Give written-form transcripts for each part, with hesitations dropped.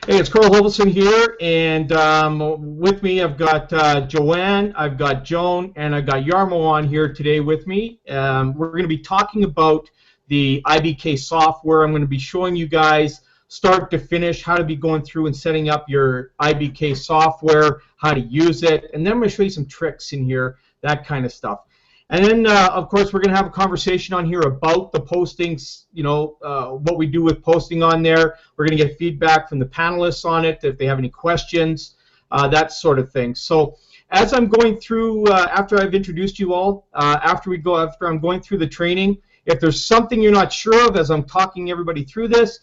Hey, it's Carl Hovelson here, and with me I've got Joanne, I've got Joan, and I've got Yarmo on here today with me. We're going to be talking about the IBK software. I'm going to be showing you guys start to finish how to be going through and setting up your IBK software, how to use it, and then I'm going to show you some tricks in here, that kind of stuff. And then, of course, we're going to have a conversation on here about the postings, what we do with posting on there. We're going to get feedback from the panelists on it, if they have any questions, that sort of thing. So as I'm going through, after I've introduced you all, after I'm going through the training, if there's something you're not sure of as I'm talking everybody through this,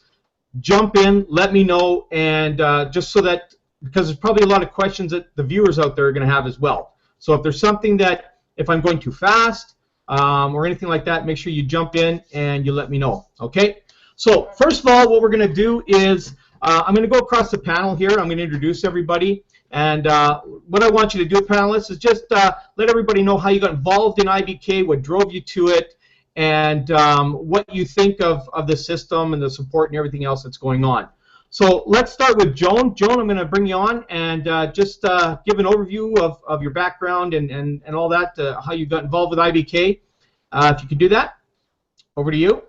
jump in, let me know, and just so that, because there's probably a lot of questions that the viewers out there are going to have as well. So if there's something that, if I'm going too fast or anything like that, make sure you jump in and you let me know, okay? So first of all, what we're going to do is I'm going to go across the panel here. I'm going to introduce everybody. And what I want you to do, panelists, is just let everybody know how you got involved in IBK, what drove you to it, and what you think of the system and the support and everything else that's going on. So let's start with Joan. Joan, I'm going to bring you on and just give an overview of your background and all that, how you got involved with IBK. If you could do that, over to you.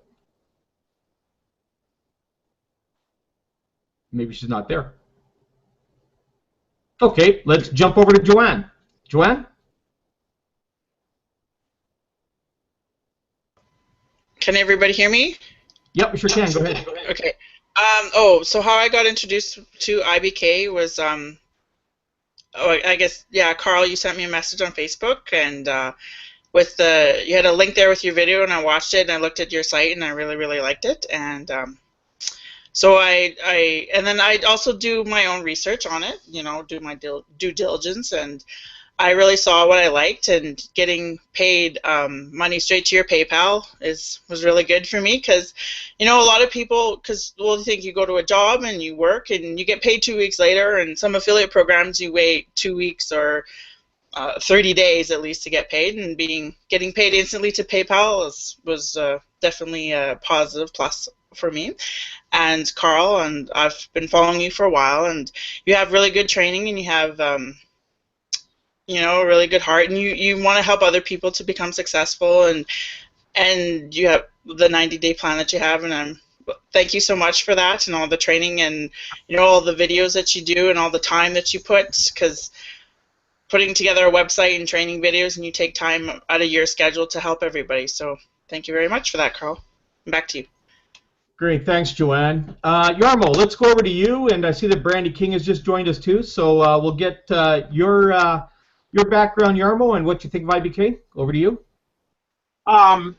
Maybe she's not there. Okay, let's jump over to Joanne. Joanne? Can everybody hear me? Yep, we sure can. Go ahead. Okay. So how I got introduced to IBK was, I guess, yeah, Carl, you sent me a message on Facebook, and you had a link there with your video, and I watched it, and I looked at your site, and I really, really liked it, and so and then I also do my own research on it, do my due diligence, and I really saw what I liked, and getting paid money straight to your PayPal was really good for me, because a lot of people, you think you go to a job and you work and you get paid 2 weeks later, and some affiliate programs you wait 2 weeks or 30 days at least to get paid, and getting paid instantly to PayPal was definitely a positive plus for me. And Carl, and I've been following you for a while, and you have really good training, and you have a really good heart, and you want to help other people to become successful, and you have the 90-day plan that you have, and thank you so much for that, and all the training, and all the videos that you do, and all the time that you put, because putting together a website and training videos, and you take time out of your schedule to help everybody. So thank you very much for that, Carl. Back to you. Great, thanks, Joanne. Yarmo, let's go over to you, and I see that Brandy King has just joined us too, so we'll get your background, Yarmo, and what you think of IBK. Over to you. How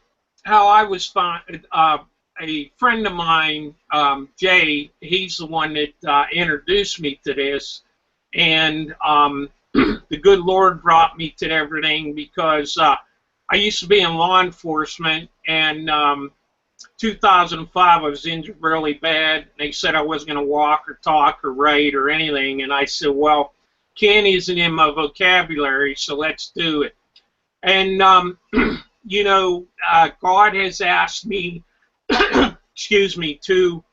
I was a friend of mine, Jay, he's the one that introduced me to this, and the good Lord brought me to everything, because I used to be in law enforcement, and 2005 I was injured really bad. They said I wasn't going to walk or talk or write or anything, and I said, well, can isn't in my vocabulary, so let's do it. And God has asked me, excuse me, to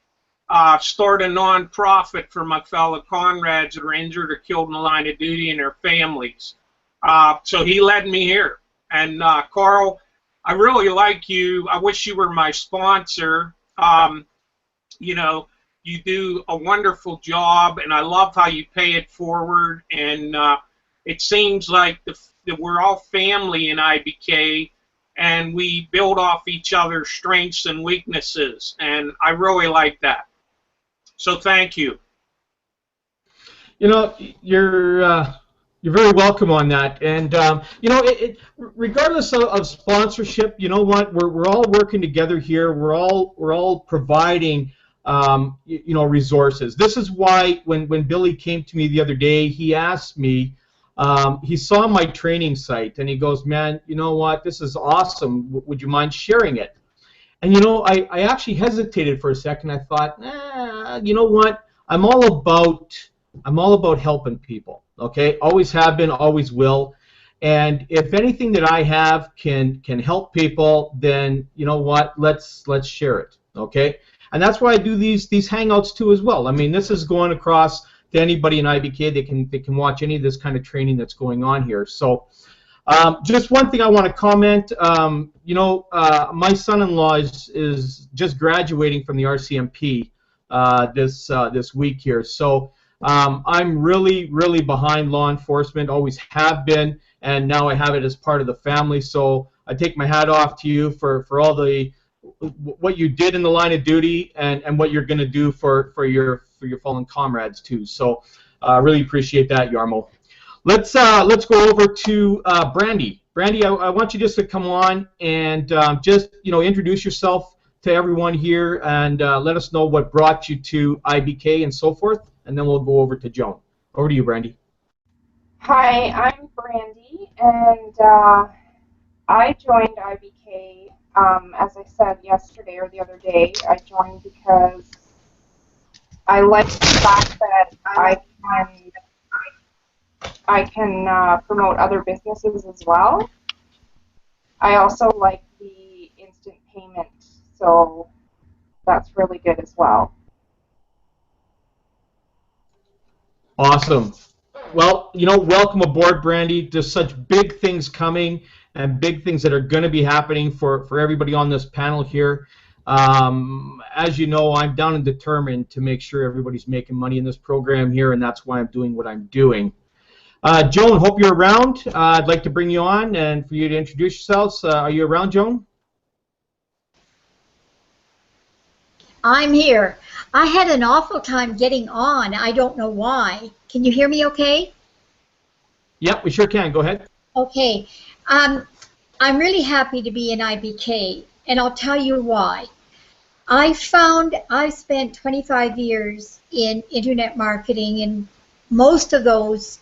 start a non-profit for my fellow comrades that are injured or killed in the line of duty and their families. So he led me here. And Carl, I really like you. I wish you were my sponsor. You do a wonderful job, and I love how you pay it forward. And it seems like that we're all family in IBK, and we build off each other's strengths and weaknesses, and I really like that. So thank you. You're very welcome on that, and regardless of sponsorship, you know what? We're all working together here. We're all providing resources. This is why when Billy came to me the other day, he asked me. He saw my training site, and he goes, "Man, you know what? This is awesome. Would you mind sharing it?" And I actually hesitated for a second. I thought, you know what? I'm all about helping people. Okay, always have been, always will. And if anything that I have can help people, then you know what? Let's share it. Okay. and that's why I do these hangouts too as well. I mean, this is going across to anybody in IBK. They can watch any of this kind of training that's going on here. So just one thing I want to comment. My son-in-law is just graduating from the RCMP this week here. So I'm really behind law enforcement. Always have been, and now I have it as part of the family. So I take my hat off to you for all what you did in the line of duty and what you're going to do for your fallen comrades too. So really appreciate that, Yarmo. Let's go over to Brandy. Brandy, I want you just to come on and just introduce yourself to everyone here and let us know what brought you to IBK and so forth, and then we'll go over to Joan. Over to you, Brandy. Hi, I'm Brandy, and I joined IBK, as I said yesterday or the other day. I joined because I like the fact that I can promote other businesses as well. I also like the instant payment, so that's really good as well. Awesome. Well, welcome aboard, Brandy. There's such big things coming and big things that are going to be happening for everybody on this panel here. As you know, I'm down and determined to make sure everybody's making money in this program here, and that's why I'm doing what I'm doing. Joan, hope you're around. I'd like to bring you on and for you to introduce yourselves. Are you around, Joan? I'm here. I had an awful time getting on. I don't know why. Can you hear me okay? Yep, we sure can. Go ahead. Okay. I'm really happy to be in IBK, and I'll tell you why. I've spent 25 years in internet marketing, and most of those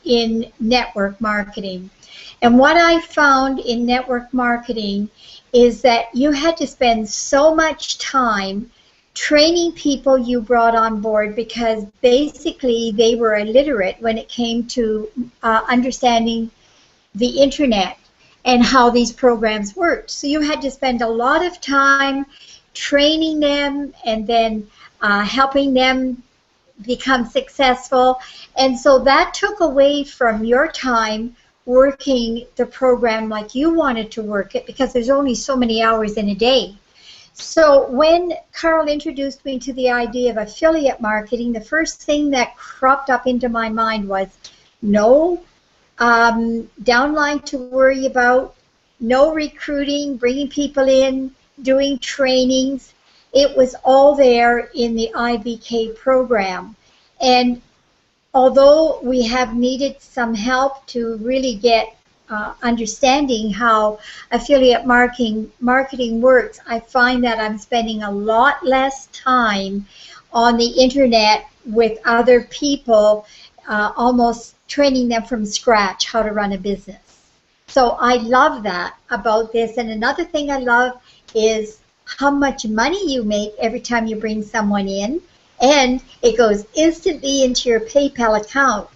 in network marketing. And what I found in network marketing is that you had to spend so much time training people you brought on board because basically they were illiterate when it came to understanding the internet and how these programs worked. So you had to spend a lot of time training them and then helping them become successful, and so that took away from your time working the program like you wanted to work it because there's only so many hours in a day. So when Carl introduced me to the idea of affiliate marketing, the first thing that cropped up into my mind was no downline to worry about, no recruiting, bringing people in, doing trainings. It was all there in the IBK program. And although we have needed some help to really get understanding how affiliate marketing works, I find that I'm spending a lot less time on the internet with other people, almost training them from scratch how to run a business. So I love that about this. And another thing I love is how much money you make every time you bring someone in, and it goes instantly into your PayPal account.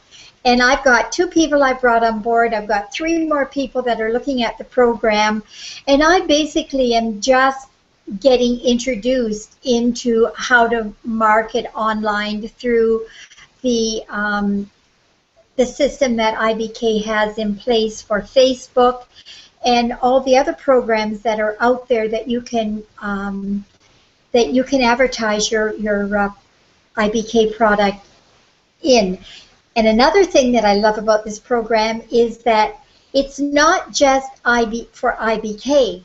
And I've got 2 people I brought on board. I've got 3 more people that are looking at the program, and I basically am just getting introduced into how to market online through the system that IBK has in place for Facebook and all the other programs that are out there that you can advertise your IBK product in. And another thing that I love about this program is that it's not just for IBK.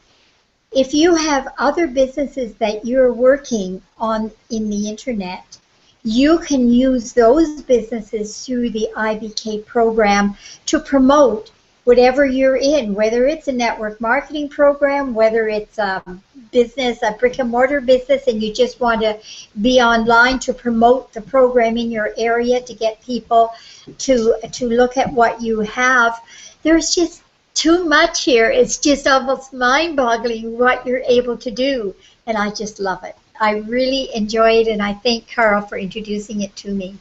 If you have other businesses that you're working on in the internet, you can use those businesses through the IBK program to promote whatever you're in, whether it's a network marketing program, whether it's a business, a brick and mortar business, and you just want to be online to promote the program in your area to get people to look at what you have. There's just too much here. It's just almost mind-boggling what you're able to do, and I just love it. I really enjoy it, and I thank Carl for introducing it to me.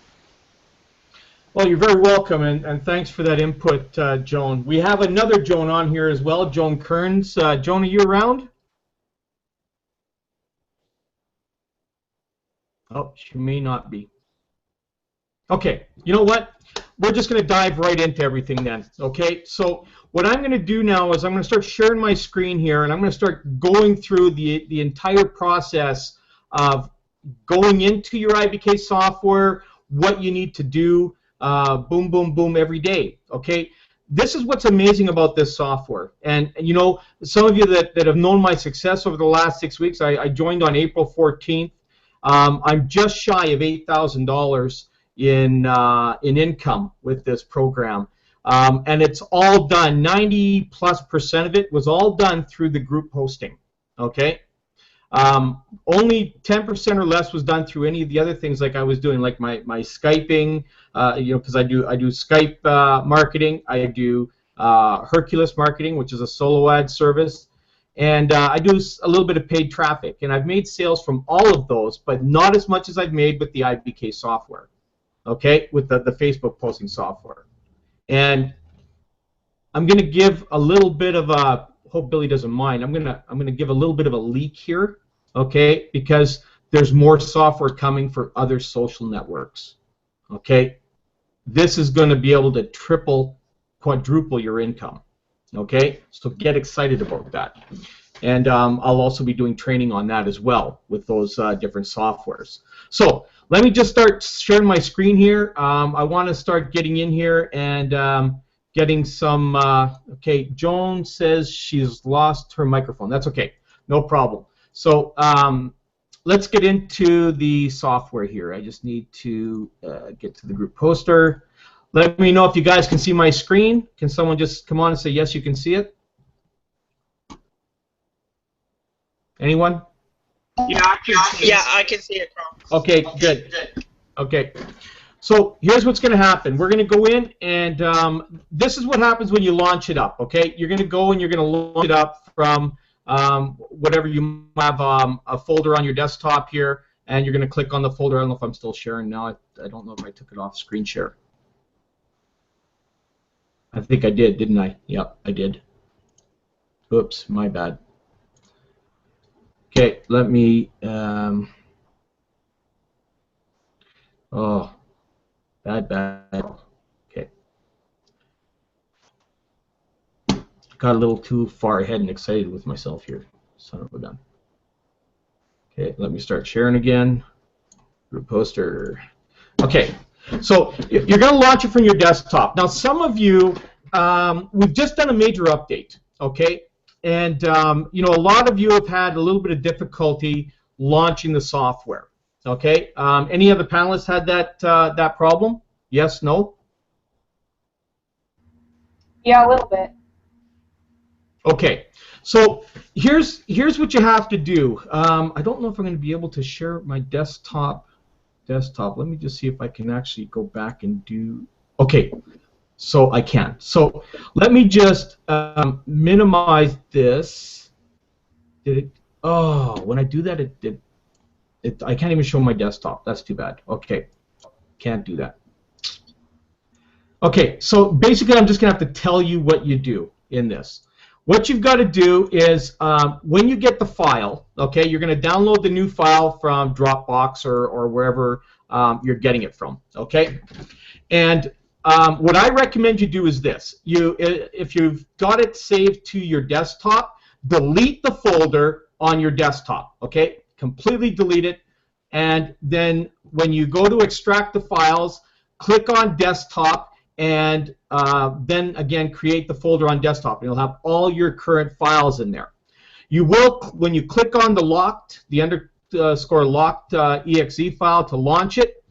Well, you're very welcome, and thanks for that input, Joan. We have another Joan on here as well, Joan Kearns. Joan, are you around? Oh, she may not be. Okay, you know what? We're just going to dive right into everything then. Okay, so what I'm going to do now is I'm going to start sharing my screen here, and I'm going to start going through the entire process of going into your IBK software, what you need to do, boom, boom, boom, every day. Okay, this is what's amazing about this software. And you know, some of you that have known my success over the last 6 weeks, I joined on April 14th. I'm just shy of $8,000 in income with this program, and it's all done. 90+% of it was all done through the group hosting. Okay, only 10% or less was done through any of the other things like I was doing, like my Skyping. You know, because I do Skype marketing. I do Hercules marketing, which is a solo ad service. And I do a little bit of paid traffic, and I've made sales from all of those, but not as much as I've made with the IBK software, okay, with the Facebook posting software. And I'm going to give a little bit of a, hope Billy doesn't mind, I'm going to give a little bit of a leak here, okay, because there's more software coming for other social networks, okay. This is going to be able to triple, quadruple your income. Okay, so get excited about that. And I'll also be doing training on that as well with those different softwares. So let me just start sharing my screen here. I want to start getting in here and getting some, okay, Joan says she's lost her microphone. That's okay, no problem. So let's get into the software here. I just need to get to the group poster. Let me know if you guys can see my screen. Can someone just come on and say yes, you can see it? Anyone? Yeah, I can see Yeah, I can see it, Carl. Okay, good. Okay. So here's what's going to happen. We're going to go in, and this is what happens when you launch it up. Okay, you're going to go and you're going to launch it up from whatever you have a folder on your desktop here, and you're going to click on the folder. I don't know if I'm still sharing now. I don't know if I took it off screen share. I think I did, didn't I? Yep, I did. Oops, my bad. Okay, let me. Oh, bad. Okay. Got a little too far ahead and excited with myself here. Son of a gun. Okay, let me start sharing again. Group poster. Okay. So you're going to launch it from your desktop. Now, some of you, we've just done a major update, okay? And you know, a lot of you have had a little bit of difficulty launching the software, okay? Any of the panelists had that problem? Yes, no? Yeah, a little bit. Okay. So here's what you have to do. I don't know if I'm going to be able to share my desktop. Let me just see if I can actually go back and do. Okay, so I can. So let me just minimize this. Did it? Oh, when I do that, I can't even show my desktop. That's too bad. Okay, can't do that. Okay, so basically, I'm just gonna have to tell you what you do in this. What you've got to do is when you get the file, okay, you're going to download the new file from Dropbox or wherever you're getting it from, okay? And what I recommend you do is this. If you've got it saved to your desktop, delete the folder on your desktop, okay? Completely delete it. And then when you go to extract the files, click on desktop, and then again create the folder on desktop. You'll have all your current files in there. You will, when you click on the underscore locked exe file to launch it,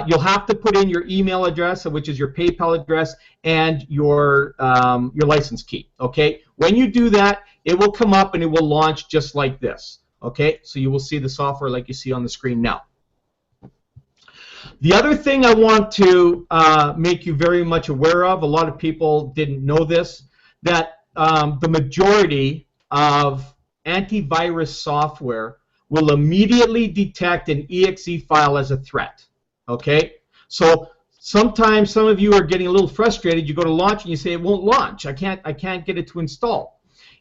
you'll have to put in your email address, which is your PayPal address, and your license key. Okay. When you do that, it will come up and it will launch just like this. Okay. So you will see the software like you see on the screen now. The other thing I want to make you very much aware of, a lot of people didn't know this, that the majority of antivirus software will immediately detect an exe file as a threat. Okay? So sometimes some of you are getting a little frustrated. You go to launch and you say it won't launch. I can't get it to install.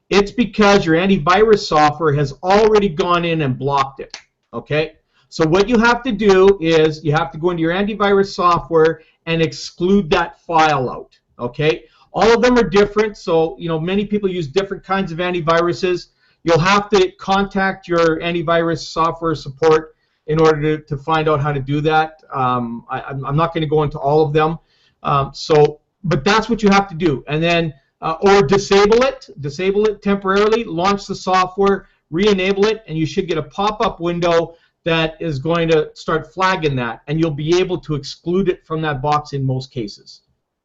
It's because your antivirus software has already gone in and blocked it. Okay? So what you have to do is you have to go into your antivirus software and exclude that file out, okay? All of them are different, so many people use different kinds of antiviruses. You'll have to contact your antivirus software support in order to find out how to do that. I'm not going to go into all of them. But that's what you have to do. And then, or disable it temporarily, launch the software, re-enable it, and you should get a pop-up window that is going to start flagging that, and you'll be able to exclude it from that box in most cases.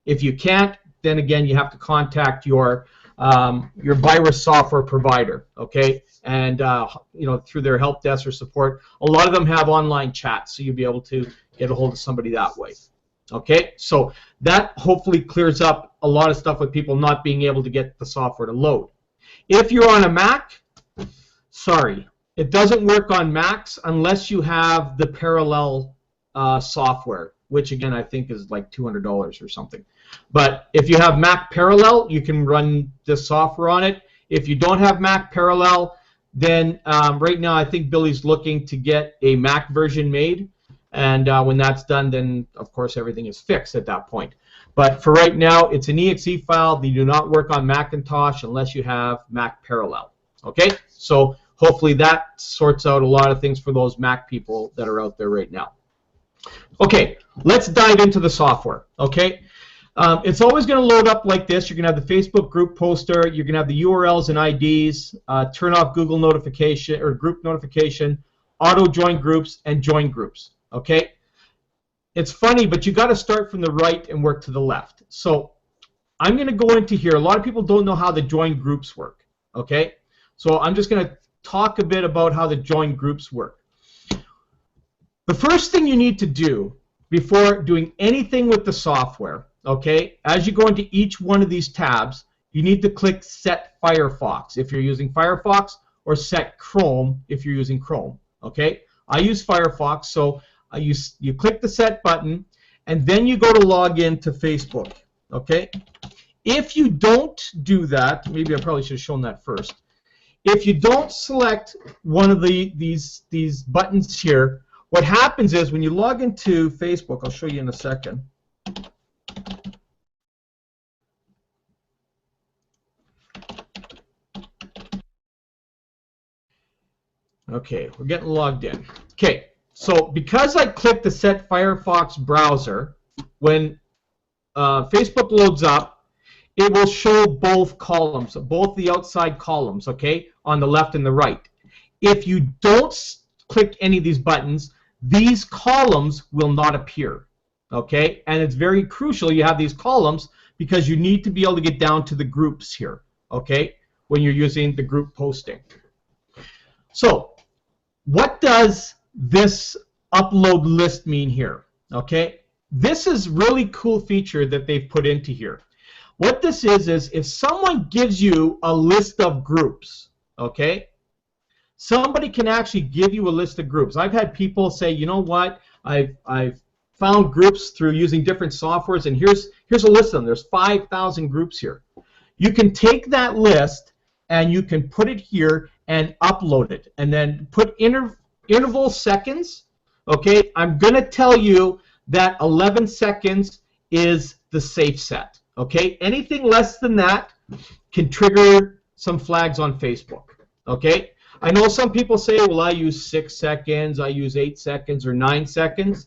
If you can't, then again, you have to contact your virus software provider, okay? And through their help desk or support. A lot of them have online chats, so you'll be able to get a hold of somebody that way. Okay, so that hopefully clears up a lot of stuff with people not being able to get the software to load. If you're on a Mac, sorry, it doesn't work on Macs unless you have the parallel software, which again I think is like $200 or something. But if you have Mac Parallel, you can run this software on it. If you don't have Mac Parallel, then right now I think Billy's looking to get a Mac version made. And when that's done, then of course everything is fixed at that point. But for right now, it's an exe file. They do not work on Macintosh unless you have Mac Parallel. Okay, so hopefully that sorts out a lot of things for those Mac people that are out there right now. Okay, let's dive into the software. Okay, it's always going to load up like this. You're going to have the Facebook group poster. You're going to have the URLs and IDs. Turn off Google notification or group notification. Auto join groups and join groups. Okay, it's funny, but you got to start from the right and work to the left. So I'm going to go into here. A lot of people don't know how the join groups work. Okay, so I'm just going to talk a bit about how the join groups work. The first thing you need to do before doing anything with the software, okay, as you go into each one of these tabs, you need to click Set Firefox if you're using Firefox, or Set Chrome if you're using Chrome. Okay, I use Firefox, so you click the Set button, and then you go to log in to Facebook. Okay, if you don't do that, maybe I probably should have shown that first. If you don't select one of these buttons here, what happens is when you log into Facebook, I'll show you in a second. Okay, we're getting logged in. Okay, so because I clicked the Set Firefox browser, when Facebook loads up, it will show both columns, both the outside columns, okay, on the left and the right. If you don't click any of these buttons, these columns will not appear, okay? And it's very crucial you have these columns because you need to be able to get down to the groups here, okay, when you're using the group posting. So what does this upload list mean here? Okay, this is really cool feature that they've put into here. What this is if someone gives you a list of groups, okay, somebody can actually give you a list of groups. I've had people say, you know what, I've found groups through using different softwares, and here's a list of them. There's 5,000 groups here. You can take that list and you can put it here and upload it, and then put interval seconds. Okay, I'm going to tell you that 11 seconds is the safe set. Okay, anything less than that can trigger some flags on Facebook. Okay, I know some people say, well, I use 6 seconds, I use 8 seconds or 9 seconds.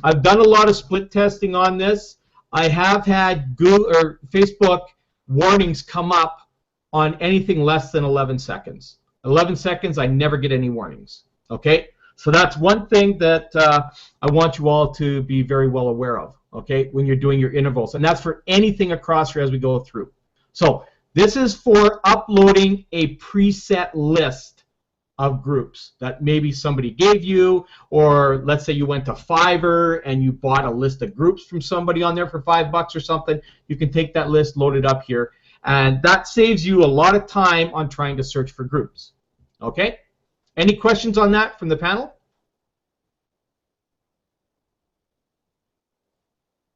I've done a lot of split testing on this. I have had Google or Facebook warnings come up on anything less than 11 seconds. 11 seconds, I never get any warnings. Okay, so that's one thing that I want you all to be very well aware of. Okay, when you're doing your intervals, and that's for anything across here as we go through. So this is for uploading a preset list of groups that maybe somebody gave you, or let's say you went to Fiverr and you bought a list of groups from somebody on there for $5 or something. You can take that list, load it up here, and that saves you a lot of time on trying to search for groups. Okay? Any questions on that from the panel?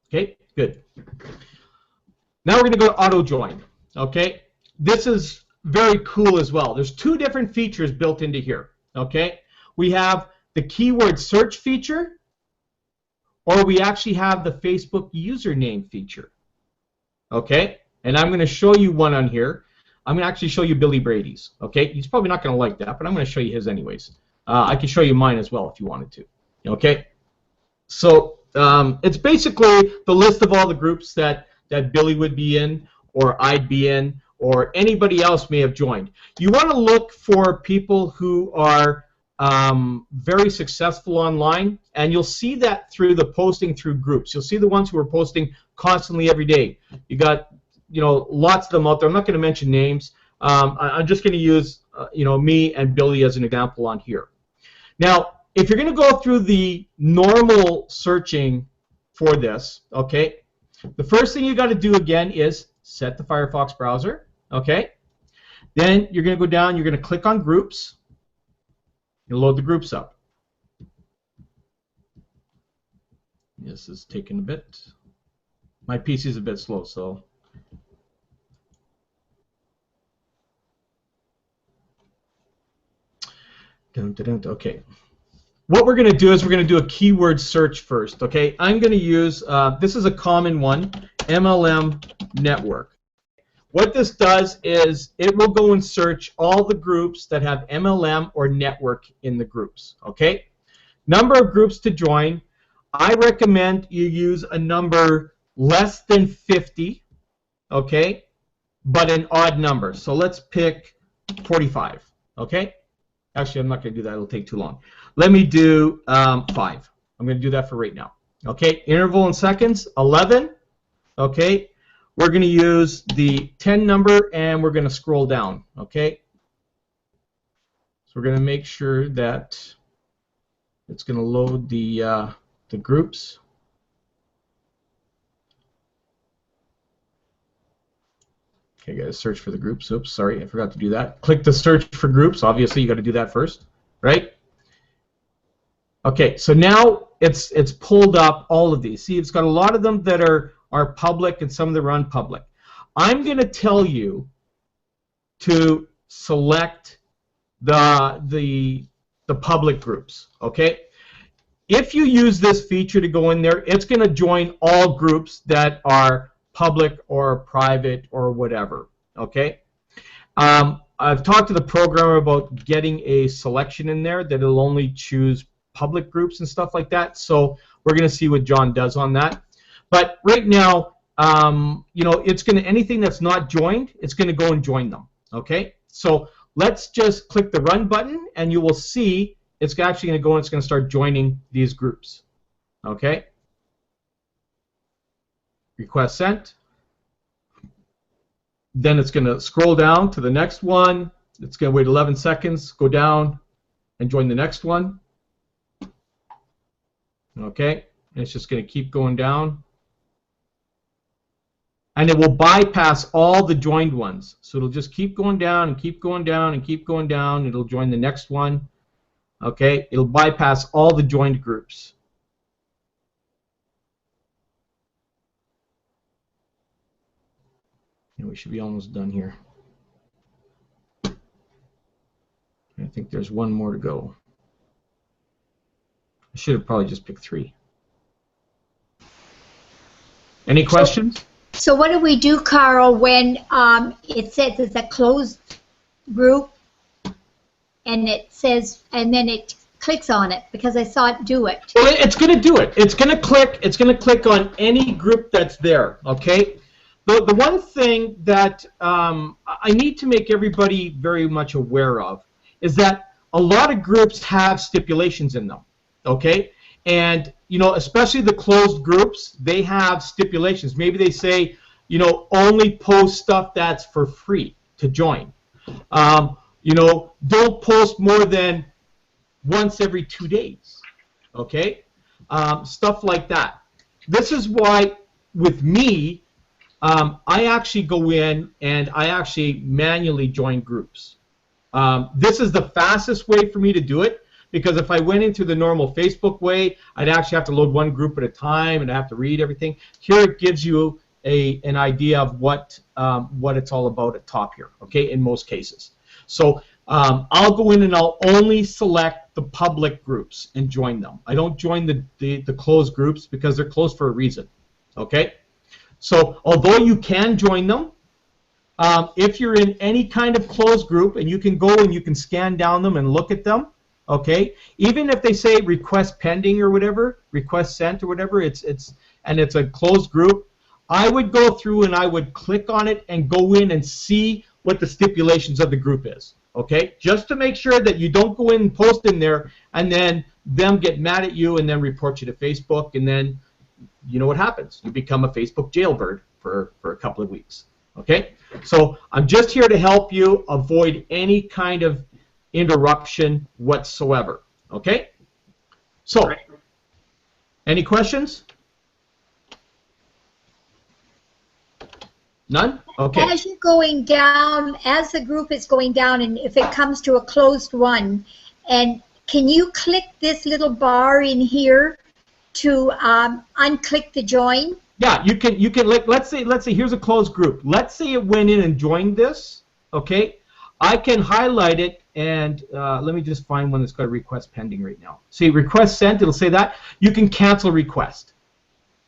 Okay, good. Now we're going to go to auto join. Okay? This is very cool as well. There's two different features built into here. Okay? We have the keyword search feature, or we actually have the Facebook username feature. Okay, and I'm going to show you one on here. I'm going to actually show you Billy Brady's. Okay, he's probably not going to like that, but I'm going to show you his anyways. I can show you mine as well if you wanted to. Okay, so it's basically the list of all the groups that Billy would be in, or I'd be in, or anybody else may have joined. You want to look for people who are very successful online, and you'll see that through the posting through groups. You'll see the ones who are posting constantly every day. You got, you know, lots of them out there. I'm not going to mention names. I'm just going to use me and Billy as an example on here. Now, if you're going to go through the normal searching for this, okay, the first thing you got to do again is set the Firefox browser, okay? Then you're going to go down, you're going to click on groups. You'll load the groups up. This is taking a bit. My PC is a bit slow, so. Okay. What we're going to do is we're going to do a keyword search first, okay? I'm going to use, this is a common one, MLM network. What this does is it will go and search all the groups that have MLM or network in the groups, okay? Number of groups to join. I recommend you use a number less than 50, okay, but an odd number. So let's pick 45, okay? Actually, I'm not going to do that. It'll take too long. Let me do 5. I'm going to do that for right now. Okay, interval in seconds, 11. Okay, we're going to use the 10 number, and we're going to scroll down. Okay, so we're going to make sure that it's going to load the groups. Okay, guys, search for the groups. Oops, sorry, I forgot to do that. Click the search for groups. Obviously, you got to do that first, right? Okay, so now it's pulled up all of these. See, it's got a lot of them that are public and some that are unpublic. I'm going to tell you to select the public groups. Okay, if you use this feature to go in there, it's going to join all groups that are public or private or whatever. Okay, I've talked to the programmer about getting a selection in there that it'll only choose public groups and stuff like that. So we're going to see what John does on that. But right now, it's going to, anything that's not joined, it's going to go and join them. Okay, so let's just click the run button, and you will see it's actually going to go and it's going to start joining these groups. Okay. Request sent. Then it's going to scroll down to the next one. It's going to wait 11 seconds, go down, and join the next one. Okay, and it's just going to keep going down. And it will bypass all the joined ones. So it'll just keep going down and keep going down and keep going down. It'll join the next one. Okay, it'll bypass all the joined groups. And we should be almost done here. I think there's one more to go. I should have probably just picked 3. Any questions? So what do we do, Carl, when it says it's a closed group and it says, and then it clicks on it, because I saw it do it? Well, it's going to do it. It's going to click. It's going to click on any group that's there. Okay. The one thing that I need to make everybody very much aware of is that a lot of groups have stipulations in them. Okay. And, especially the closed groups, they have stipulations. Maybe they say, only post stuff that's for free to join. Don't post more than once every 2 days. Okay? Stuff like that. This is why, with me, I actually go in and I actually manually join groups. This is the fastest way for me to do it. Because if I went into the normal Facebook way, I'd actually have to load one group at a time and I have to read everything. Here it gives you an idea of what it's all about at top here, okay, in most cases. So I'll go in and I'll only select the public groups and join them. I don't join the closed groups because they're closed for a reason. Okay? So although you can join them, if you're in any kind of closed group, and you can go and you can scan down them and look at them, okay? Even if they say request pending or whatever, request sent or whatever, it's a closed group, I would go through and I would click on it and go in and see what the stipulations of the group is, okay? Just to make sure that you don't go in and post in there and then them get mad at you and then report you to Facebook, and then you know what happens. You become a Facebook jailbird for a couple of weeks, okay? So I'm just here to help you avoid any kind of interruption whatsoever, okay? So, any questions? None? Okay. As you're going down, as the group is going down, and if it comes to a closed one, and can you click this little bar in here to unclick the join? Yeah, you can let's say here's a closed group. Let's say it went in and joined this, okay? I can highlight it, and let me just find one that's got a request pending right now. See, request sent, it'll say that. You can cancel request,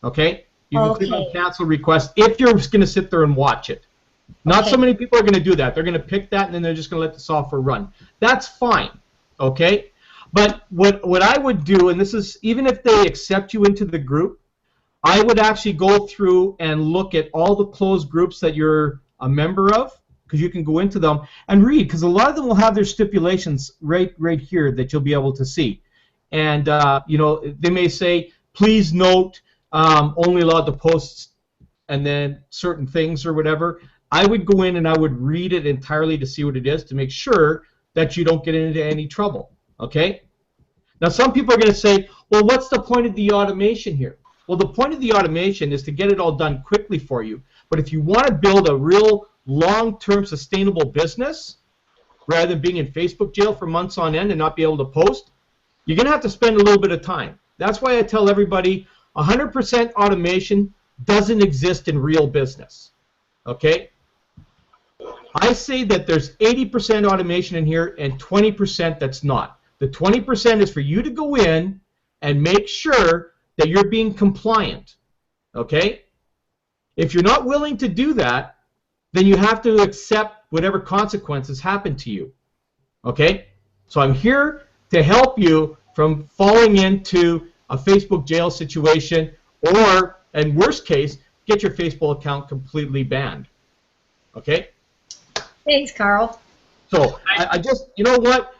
okay? You can click on cancel request if you're just going to sit there and watch it. Not so many people are going to do that. They're going to pick that, and then they're just going to let the software run. That's fine, okay? But what I would do, and this is even if they accept you into the group, I would actually go through and look at all the closed groups that you're a member of, because you can go into them and read, because a lot of them will have their stipulations right here that you'll be able to see. And you know, they may say, please note, only allowed to post and then certain things or whatever. I would go in and I would read it entirely to see what it is, to make sure that you don't get into any trouble, okay? Now some people are going to say, well, what's the point of the automation here? Well, the point of the automation is to get it all done quickly for you. But if you want to build a real long-term sustainable business, rather than being in Facebook jail for months on end and not be able to post, you're going to have to spend a little bit of time. That's why I tell everybody 100% automation doesn't exist in real business, okay? I say that there's 80% automation in here and 20% that's not. The 20% is for you to go in and make sure that you're being compliant, okay? If you're not willing to do that, then you have to accept whatever consequences happen to you, okay? So I'm here to help you from falling into a Facebook jail situation, or, in worst case, get your Facebook account completely banned, okay? Thanks, Carl. So I just, you know what?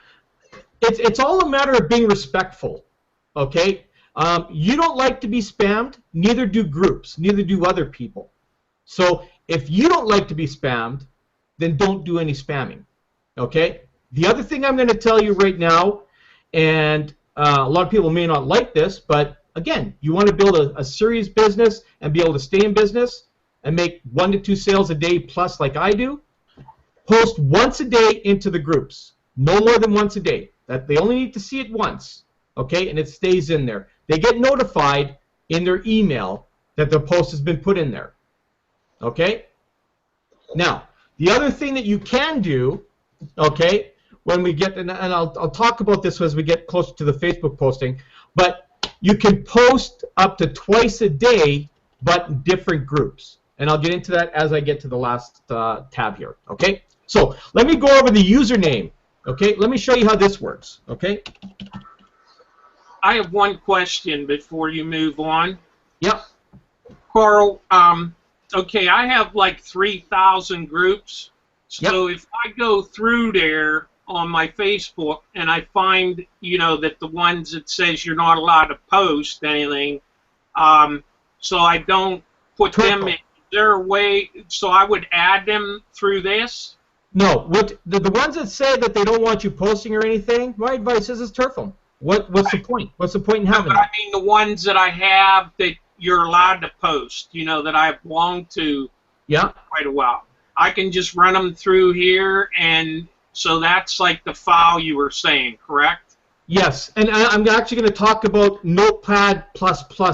It's all a matter of being respectful, okay? You don't like to be spammed, neither do groups, neither do other people. So if you don't like to be spammed, then don't do any spamming, okay? The other thing I'm going to tell you right now, and a lot of people may not like this, but again, you want to build a serious business and be able to stay in business and make 1 to 2 sales a day plus like I do, post once a day into the groups. No more than once a day. That they only need to see it once, okay? And it stays in there. They get notified in their email that their post has been put in there, okay? Now, the other thing that you can do, okay, when we get, and I'll talk about this as we get closer to the Facebook posting, but you can post up to twice a day, but in different groups. And I'll get into that as I get to the last tab here, okay? So let me go over the username, okay? Let me show you how this works, okay? I have one question before you move on. Yep. Carl, okay, I have like 3,000 groups. So if I go through there on my Facebook and I find, you know, that the ones that says you're not allowed to post anything, so I don't put them in. Is there a way, so I would add them through this? No, what the ones that say that they don't want you posting or anything, my advice is turf them. What's the point? What's the point in having them? I mean the ones that I have that you're allowed to post, you know, that I've belonged to quite a while. I can just run them through here, and so that's like the file you were saying, correct? Yes, and I'm actually going to talk about Notepad++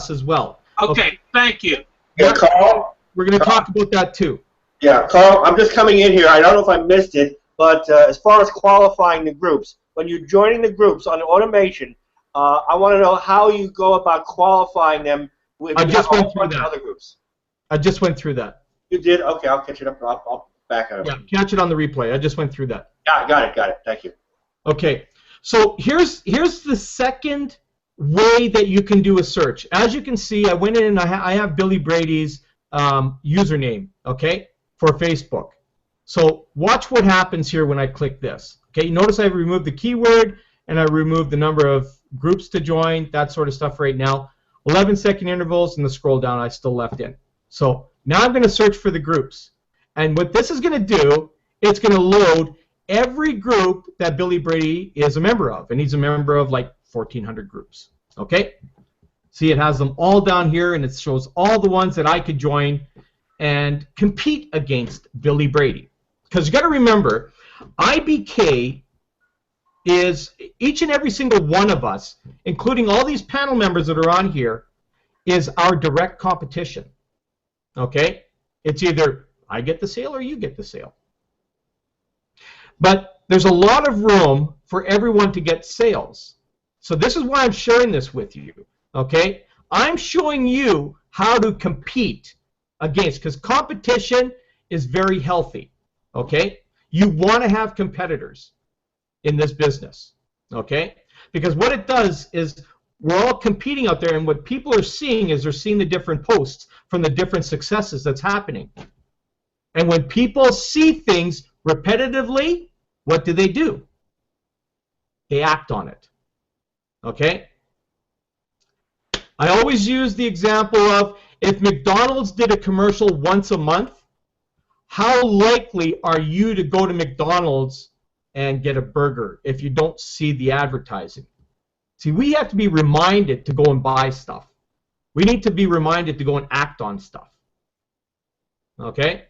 as well. Okay, thank you. Yeah, Carl? We're going to talk about that too. Yeah, Carl, I'm just coming in here. I don't know if I missed it. But as far as qualifying the groups, when you're joining the groups on automation, I want to know how you go about qualifying them with I just went through that. other groups. I just went through that. You did? Okay, I'll catch it up. I'll back it up. Yeah, catch it on the replay. I just went through that. Yeah, got it. Thank you. Okay, so here's the second way that you can do a search. As you can see, I went in and I have Billy Brady's username, okay, for Facebook. So watch what happens here when I click this. Okay, notice I removed the keyword and I removed the number of groups to join, that sort of stuff right now. 11-second intervals, and the scroll down I still left in. So now I'm going to search for the groups. And what this is going to do, it's going to load every group that Billy Brady is a member of. And he's a member of like 1,400 groups. Okay? See, it has them all down here, and it shows all the ones that I could join and compete against Billy Brady. Because you got to remember, IBK is each and every single one of us, including all these panel members that are on here, is our direct competition. Okay? It's either I get the sale or you get the sale. But there's a lot of room for everyone to get sales. So this is why I'm sharing this with you. Okay? I'm showing you how to compete against, because competition is very healthy. Okay? You want to have competitors in this business. Okay? Because what it does is we're all competing out there, and what people are seeing is they're seeing the different posts from the different successes that's happening. And when people see things repetitively, what do? They act on it. Okay? I always use the example of if McDonald's did a commercial once a month, how likely are you to go to McDonald's and get a burger if you don't see the advertising? See, we have to be reminded to go and buy stuff. We need to be reminded to go and act on stuff. Okay?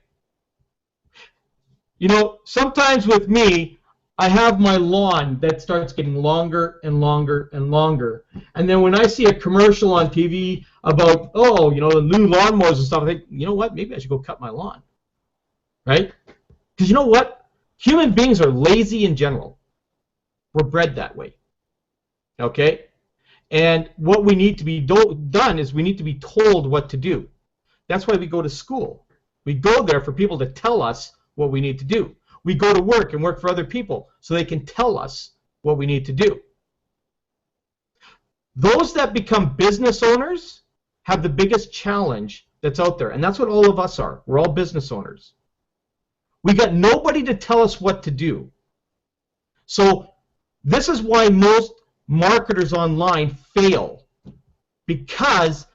You know, sometimes with me, I have my lawn that starts getting longer and longer and longer. And then when I see a commercial on TV about, oh, you know, the new lawnmowers and stuff, I think, you know what, maybe I should go cut my lawn. Right? Because you know what? Human beings are lazy in general. We're bred that way. Okay? And what we need to be done is we need to be told what to do. That's why we go to school. We go there for people to tell us what we need to do. We go to work and work for other people so they can tell us what we need to do. Those that become business owners have the biggest challenge that's out there, and that's what all of us are. We're all business owners. We got nobody to tell us what to do. So this is why most marketers online fail, because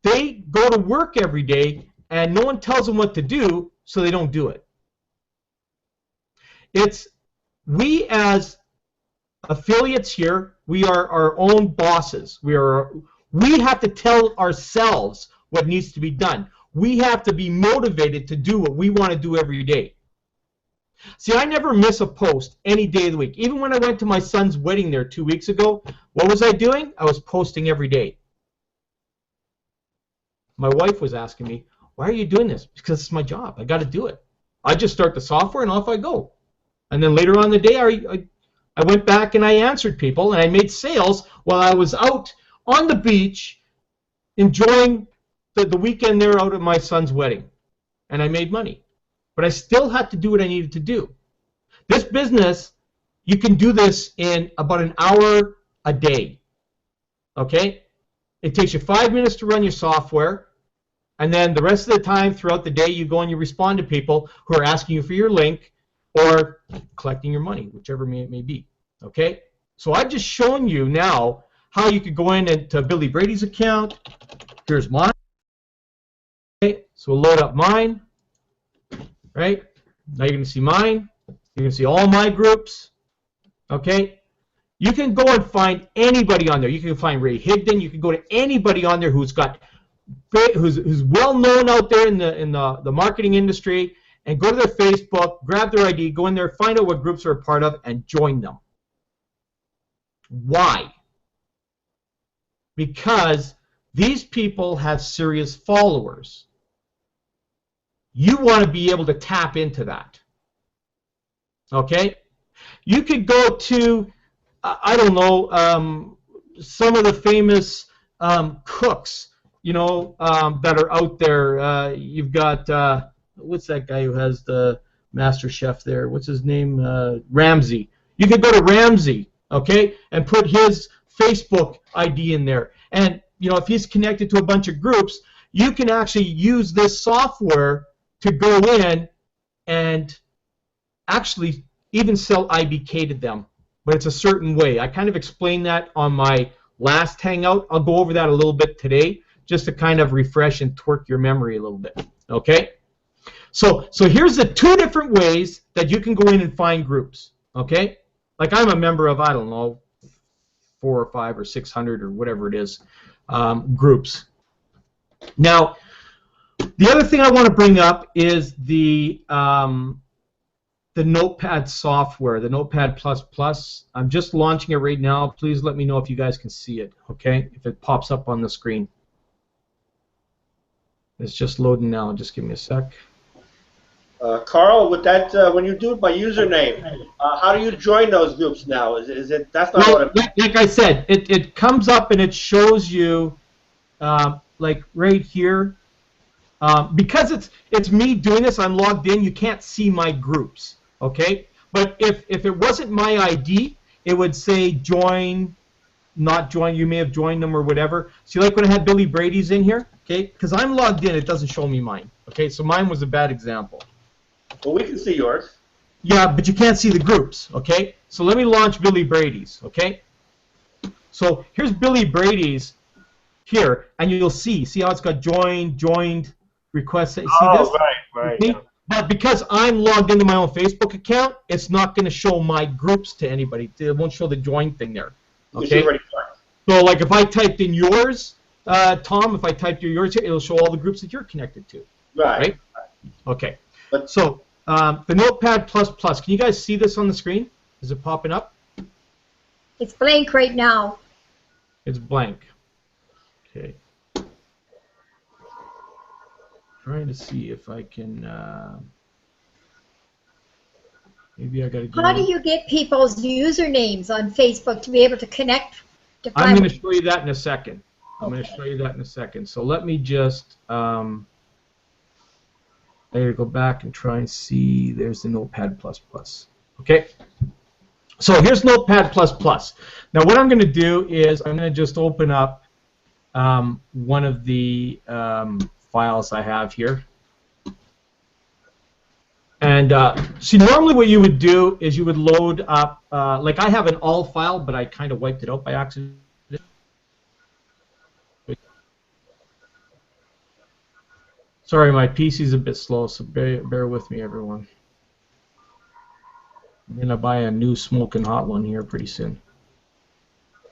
they go to work every day and no one tells them what to do, so they don't do it. It's we as affiliates here, we are our own bosses. We have to tell ourselves what needs to be done. We have to be motivated to do what we want to do every day. See, I never miss a post any day of the week. Even when I went to my son's wedding there 2 weeks ago, what was I doing? I was posting every day. My wife was asking me, why are you doing this? Because it's my job. I got to do it. I just start the software and off I go. And then later on in the day, I went back and I answered people and I made sales while I was out on the beach enjoying the weekend there out at my son's wedding. And I made money. But I still had to do what I needed to do. This business, you can do this in about an hour a day. Okay? It takes you 5 minutes to run your software, and then the rest of the time throughout the day you go and you respond to people who are asking you for your link or collecting your money, whichever it may be. Okay? So I've just shown you now how you could go in into Billy Brady's account. Here's mine. Okay, so we'll load up mine. Right? Now you're going to see mine. You're going to see all my groups. Okay? You can go and find anybody on there. You can find Ray Higdon. You can go to anybody on there who's well known out there in the marketing industry, and go to their Facebook, grab their ID, go in there, find out what groups are a part of, and join them. Why? Because these people have serious followers. You want to be able to tap into that. Okay? You could go to, I don't know, some of the famous cooks, you know, that are out there. You've got, what's that guy who has the Master Chef there? What's his name? Ramsay. You could go to Ramsay, okay, and put his Facebook ID in there. And, you know, if he's connected to a bunch of groups, you can actually use this software to go in and actually even sell IBK to them. But it's a certain way. I kind of explained that on my last Hangout. I'll go over that a little bit today just to kind of refresh and twerk your memory a little bit. Okay? So here's the two different ways that you can go in and find groups. Okay? Like I'm a member of, I don't know, 400 or 500 or 600 or whatever it is, groups. Now, the other thing I want to bring up is the Notepad software, the Notepad++. I'm just launching it right now. Please let me know if you guys can see it, okay? If it pops up on the screen. It's just loading now. Just give me a sec. Carl, with that, when you do it by username, how do you join those groups now? Is it that's not Well, what like I said, it comes up and it shows you, like right here. Because it's me doing this, I'm logged in. You can't see my groups, okay? But if it wasn't my ID, it would say join, not join. You may have joined them or whatever. See, like when I had Billy Brady's in here, okay? Because I'm logged in, it doesn't show me mine, okay? So mine was a bad example. Well, we can see yours. Yeah, but you can't see the groups, okay? So let me launch Billy Brady's, okay? So here's Billy Brady's here, and you'll see how it's got joined, request. See this? Right. See? But because I'm logged into my own Facebook account, it's not going to show my groups to anybody. It won't show the join thing there. Okay. So like if I typed in yours, Tom, if I typed yours here, it'll show all the groups that you're connected to. Right. Okay. So the Notepad++. Can you guys see this on the screen? Is it popping up? It's blank right now. It's blank. Okay. Trying to see if I can. Maybe I got to go. How do you get people's usernames on Facebook to be able to connect? I'm going to show you that in a second. I'm going to show you that in a second. So let me just. I got to go back and try and see. There's the Notepad++. Okay. So here's Notepad++. Now what I'm going to do is I'm going to just open up one of the files I have here. And see, normally what you would do is you would load up, like I have an all file, but I kind of wiped it out by accident. Sorry, my PC's a bit slow, so bear with me, everyone. I'm going to buy a new smoking hot one here pretty soon.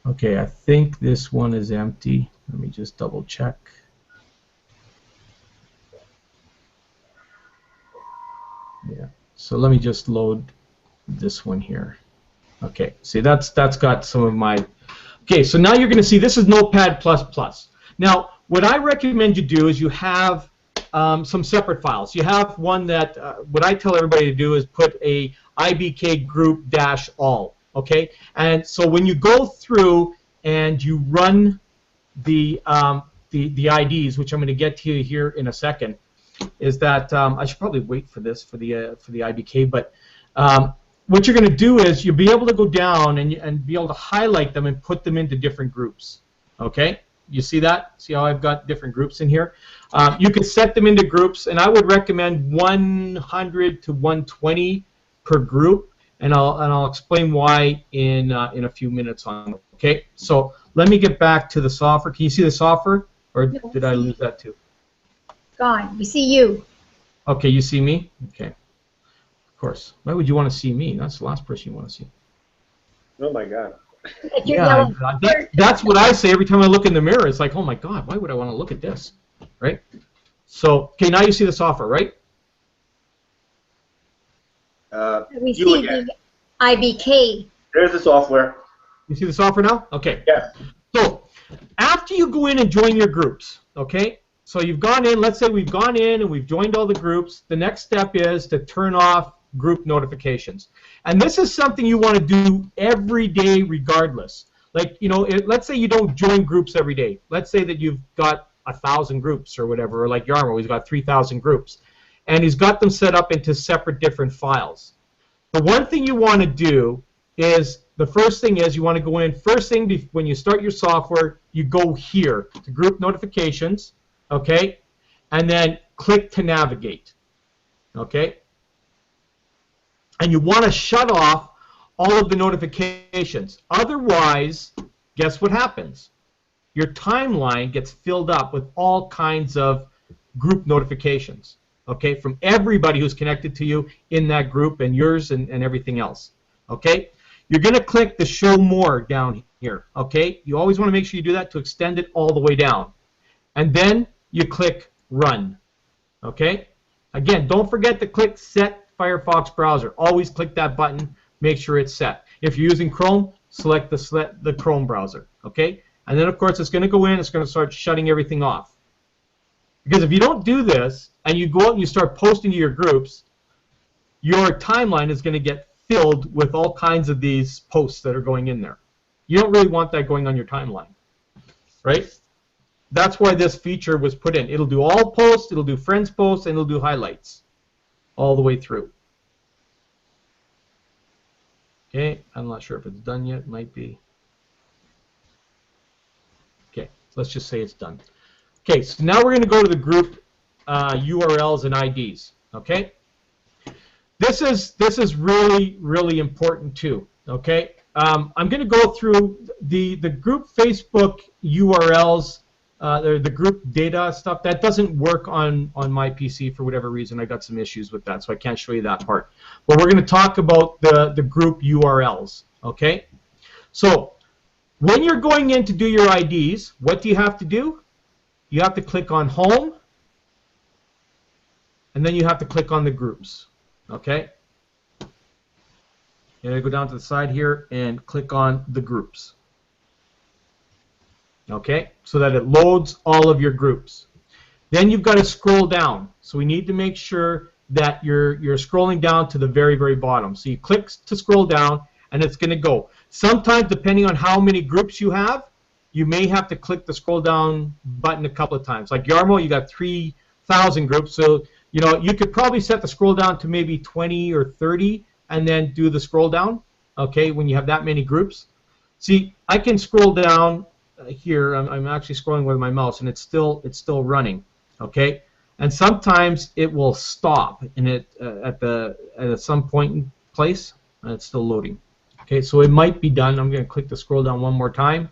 Okay, I think this one is empty. Let me just double check. Yeah, so let me just load this one here. Okay, see that's got some of my. Okay, so now you're going to see this is Notepad++. Now, what I recommend you do is you have some separate files. You have one that what I tell everybody to do is put a IBK group -all. Okay, and so when you go through and you run the IDs, which I'm going to get to you here in a second, is that I should probably wait for this for the IBK, but what you're going to do is you'll be able to go down and be able to highlight them and put them into different groups. Okay, you see that? See how I've got different groups in here? You can set them into groups, and I would recommend 100 to 120 per group, and I'll explain why in a few minutes on it. Okay, so let me get back to the software. Can you see the software, or did I lose that too? Gone. We see you. Okay, you see me? Okay. Of course. Why would you want to see me? That's the last person you want to see. Oh my God. Yeah, that's what I say every time I look in the mirror. It's like, oh my God, why would I want to look at this? Right? So, okay, now you see the software, right? We see the IBK. There's the software. You see the software now? Okay. Yeah. So, after you go in and join your groups, okay? So you've gone in, let's say we've gone in and we've joined all the groups. The next step is to turn off group notifications. And this is something you want to do every day regardless. Like, you know, let's say you don't join groups every day. Let's say that you've got 1,000 groups or whatever, or like Yarmo, he's got 3,000 groups. And he's got them set up into separate different files. The one thing you want to do is, the first thing is you want to go in, first thing when you start your software, you go here to group notifications, okay? And then click to navigate, okay? And you want to shut off all of the notifications. Otherwise, guess what happens? Your timeline gets filled up with all kinds of group notifications, okay, from everybody who's connected to you in that group and yours and everything else, okay? You're going to click the show more down here, okay? You always want to make sure you do that to extend it all the way down. And then you click run, okay? Again, don't forget to click set Firefox browser. Always click that button. Make sure it's set. If you're using Chrome, select the Chrome browser, okay? And then, of course, it's going to go in. It's going to start shutting everything off. Because if you don't do this and you go out and you start posting to your groups, your timeline is going to get filled with all kinds of these posts that are going in there. You don't really want that going on your timeline, right? That's why this feature was put in. It'll do all posts, it'll do friends posts, and it'll do highlights all the way through. Okay, I'm not sure if it's done yet. It might be. Okay, let's just say it's done. Okay, so now we're going to go to the group URLs and IDs. Okay, this is really, really important too. Okay, I'm going to go through the group Facebook URLs, the group data stuff. That doesn't work on my PC for whatever reason. I got some issues with that, so I can't show you that part. But we're going to talk about the group URLs. Okay, so when you're going in to do your IDs, what do you have to do? You have to click on Home, and then you have to click on the groups. Okay? You're going to go down to the side here and click on the groups. Okay? So that it loads all of your groups. Then you've got to scroll down. So we need to make sure that you're scrolling down to the very, very bottom. So you click to scroll down, and it's going to go. Sometimes, depending on how many groups you have, you may have to click the scroll down button a couple of times. Like Yarmo, you got 3,000 groups, so you know you could probably set the scroll down to maybe 20 or 30, and then do the scroll down. Okay, when you have that many groups. See, I can scroll down here. I'm actually scrolling with my mouse, and it's still running. Okay, and sometimes it will stop, and at some point in place, and it's still loading. Okay, so it might be done. I'm going to click the scroll down one more time,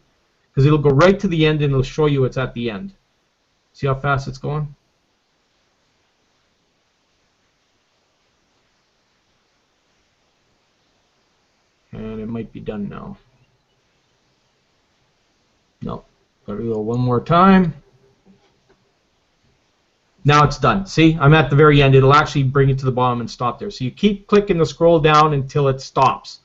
because it'll go right to the end and it'll show you it's at the end. See how fast it's going? And it might be done now. No. Gotta go one more time. Now it's done. See, I'm at the very end. It'll actually bring it to the bottom and stop there. So you keep clicking the scroll down until it stops.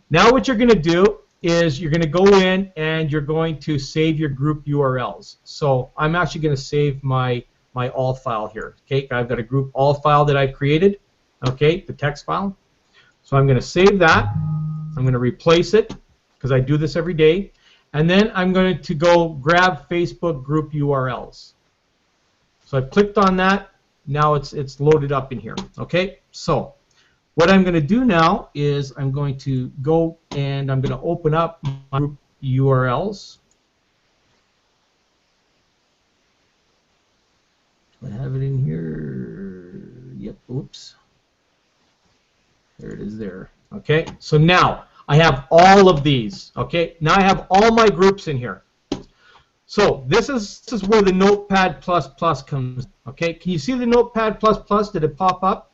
Now what you're going to do is you're going to go in and you're going to save your group URLs. So I'm actually going to save my all file here. Okay, I've got a group all file that I created. Okay, the text file. So I'm going to save that. I'm going to replace it because I do this every day. And then I'm going to go grab Facebook group URLs. So I've clicked on that. Now it's loaded up in here. Okay, so what I'm going to do now is I'm going to go and I'm going to open up my group URLs. Do I have it in here? Yep, oops. There it is there. Okay, so now I have all of these. Okay, now I have all my groups in here. So this is where the Notepad++ comes. Okay, can you see the Notepad++? Did it pop up?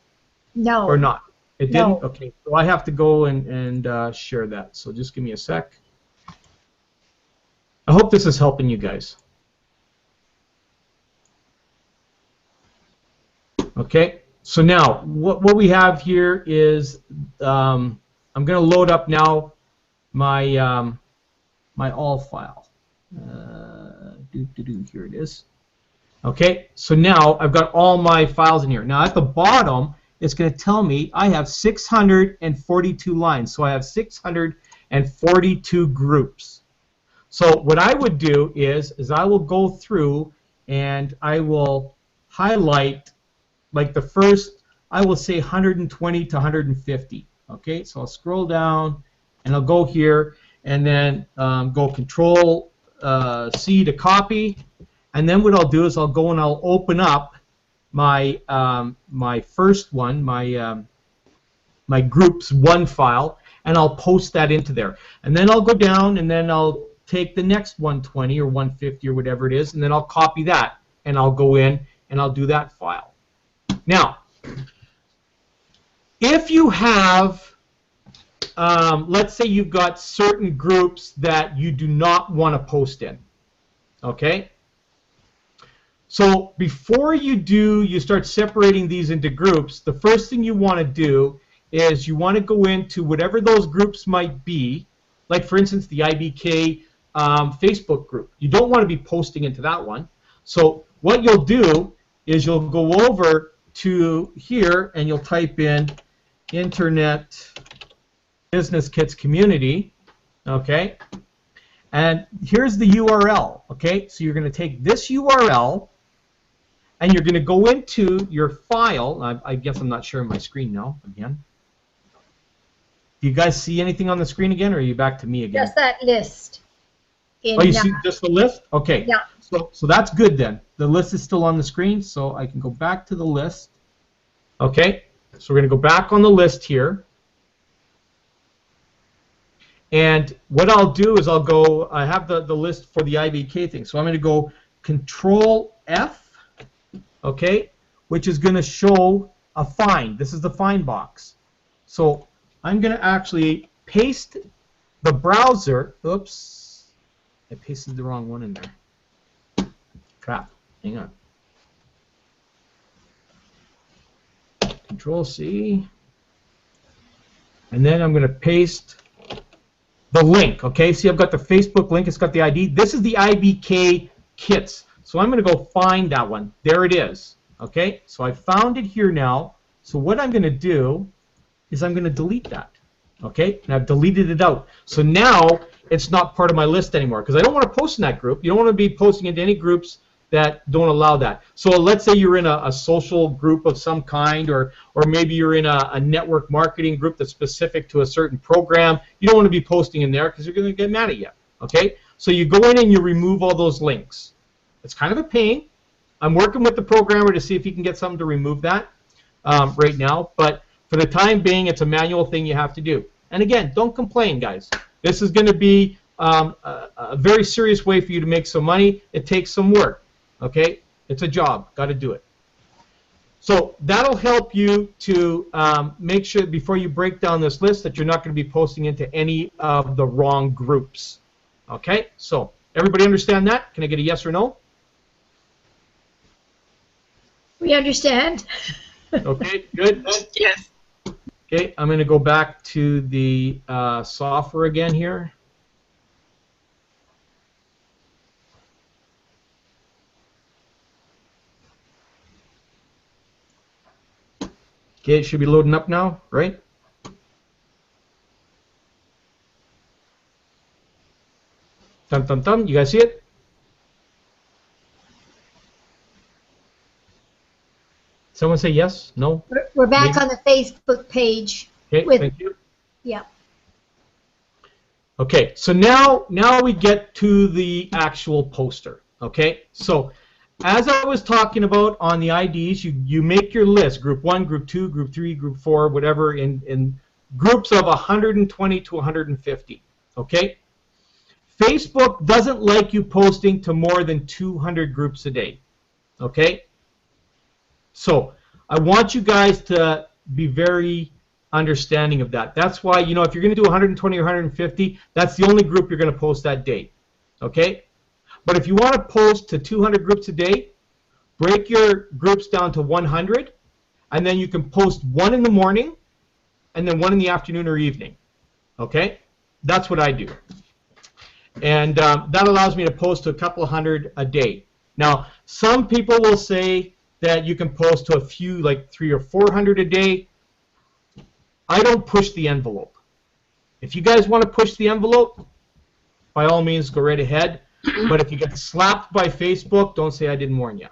No. Or not? It No. didn't? Okay, so I have to go and share that. So just give me a sec. I hope this is helping you guys. Okay, so now what we have here is I'm going to load up now my my all file. Here it is. Okay, so now I've got all my files in here. Now at the bottom it's going to tell me I have 642 lines. So I have 642 groups. So what I would do is I will go through and I will highlight like the first, I will say 120 to 150. Okay, so I'll scroll down and I'll go here and then go Control C to copy. And then what I'll do is I'll go and I'll open up my my first one, my groups 1 file, and I'll post that into there. And then I'll go down and then I'll take the next 120 or 150 or whatever it is, and then I'll copy that and I'll go in and I'll do that file. Now, if you have, let's say you've got certain groups that you do not want to post in, okay? So before you start separating these into groups, the first thing you want to do is you want to go into whatever those groups might be, like for instance the IBK Facebook group. You don't want to be posting into that one. So what you'll do is you'll go over to here and you'll type in Internet Business Kits Community, okay? And here's the URL, okay? So you're going to take this URL and you're going to go into your file. I guess I'm not sharing my screen now again. Do you guys see anything on the screen again, or are you back to me again? Just that list. Oh, you see just the list? Okay. Yeah. So that's good then. The list is still on the screen, so I can go back to the list. Okay. So we're going to go back on the list here. And what I'll do is I'll go, I have the list for the IBK thing. So I'm going to go Control F, okay, which is going to show a find. This is the find box. So I'm going to actually paste the browser. Oops, I pasted the wrong one in there. Crap, hang on. Control C. And then I'm going to paste the link, okay? See, I've got the Facebook link. It's got the ID. This is the IBK kits. So I'm going to go find that one. There it is, okay? So I found it here now. So what I'm going to do is I'm going to delete that, okay? And I've deleted it out. So now it's not part of my list anymore because I don't want to post in that group. You don't want to be posting into any groups that don't allow that. So let's say you're in a social group of some kind, or maybe you're in a network marketing group that's specific to a certain program. You don't want to be posting in there because you're going to get mad at you, okay? So you go in and you remove all those links. It's kind of a pain. I'm working with the programmer to see if he can get something to remove that right now, but for the time being, it's a manual thing you have to do. And again, don't complain, guys. This is going to be a very serious way for you to make some money. It takes some work. Okay, it's a job. Got to do it. So that'll help you to make sure before you break down this list that you're not going to be posting into any of the wrong groups. Okay, so everybody understand that? Can I get a yes or no? We understand. Okay, good. Yes. Okay, I'm going to go back to the software again here. Okay, it should be loading up now, right? Dum dum dum. You guys see it? Someone say yes? No? We're back Maybe. on the Facebook page. Okay, with, thank you. Yeah. Okay, so now we get to the actual poster. Okay, so as I was talking about on the IDs, you make your list, group 1, group 2, group 3, group 4, whatever, in groups of 120 to 150. Okay? Facebook doesn't like you posting to more than 200 groups a day. Okay? So I want you guys to be very understanding of that. That's why, you know, if you're going to do 120 or 150, that's the only group you're going to post that day. Okay? But if you want to post to 200 groups a day, break your groups down to 100, and then you can post one in the morning and then one in the afternoon or evening. Okay? That's what I do. And that allows me to post to a couple of hundred a day. Now, some people will say, that you can post to a few, like 300 or 400 a day. I don't push the envelope. If you guys want to push the envelope, by all means, go right ahead. But if you get slapped by Facebook, don't say I didn't warn you.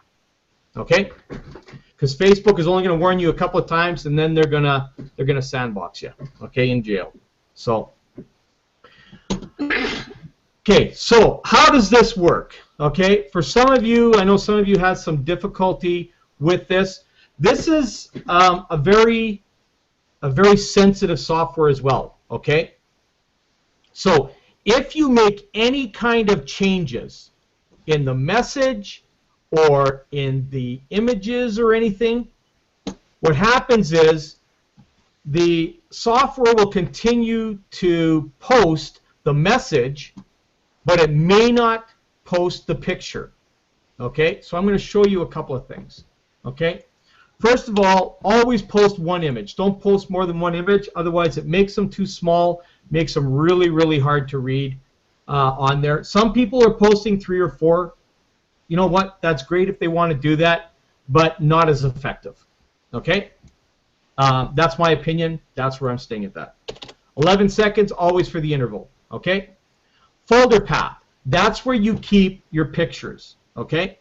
Okay? Because Facebook is only going to warn you a couple of times, and then they're gonna sandbox you. Okay, in jail. So. Okay, so how does this work? Okay, for some of you, I know some of you had some difficulty with this. This is a very sensitive software as well. Okay, so if you make any kind of changes in the message or in the images or anything, what happens is the software will continue to post the message, but it may not post the picture. Okay, so I'm going to show you a couple of things. Okay, first of all, always post one image. Don't post more than one image, otherwise it makes them too small, makes them really, really hard to read on there. Some people are posting 3 or 4. You know what? That's great if they want to do that, but not as effective. Okay, that's my opinion. That's where I'm staying at that. 11 seconds, always for the interval. Okay. Folder path, that's where you keep your pictures, okay?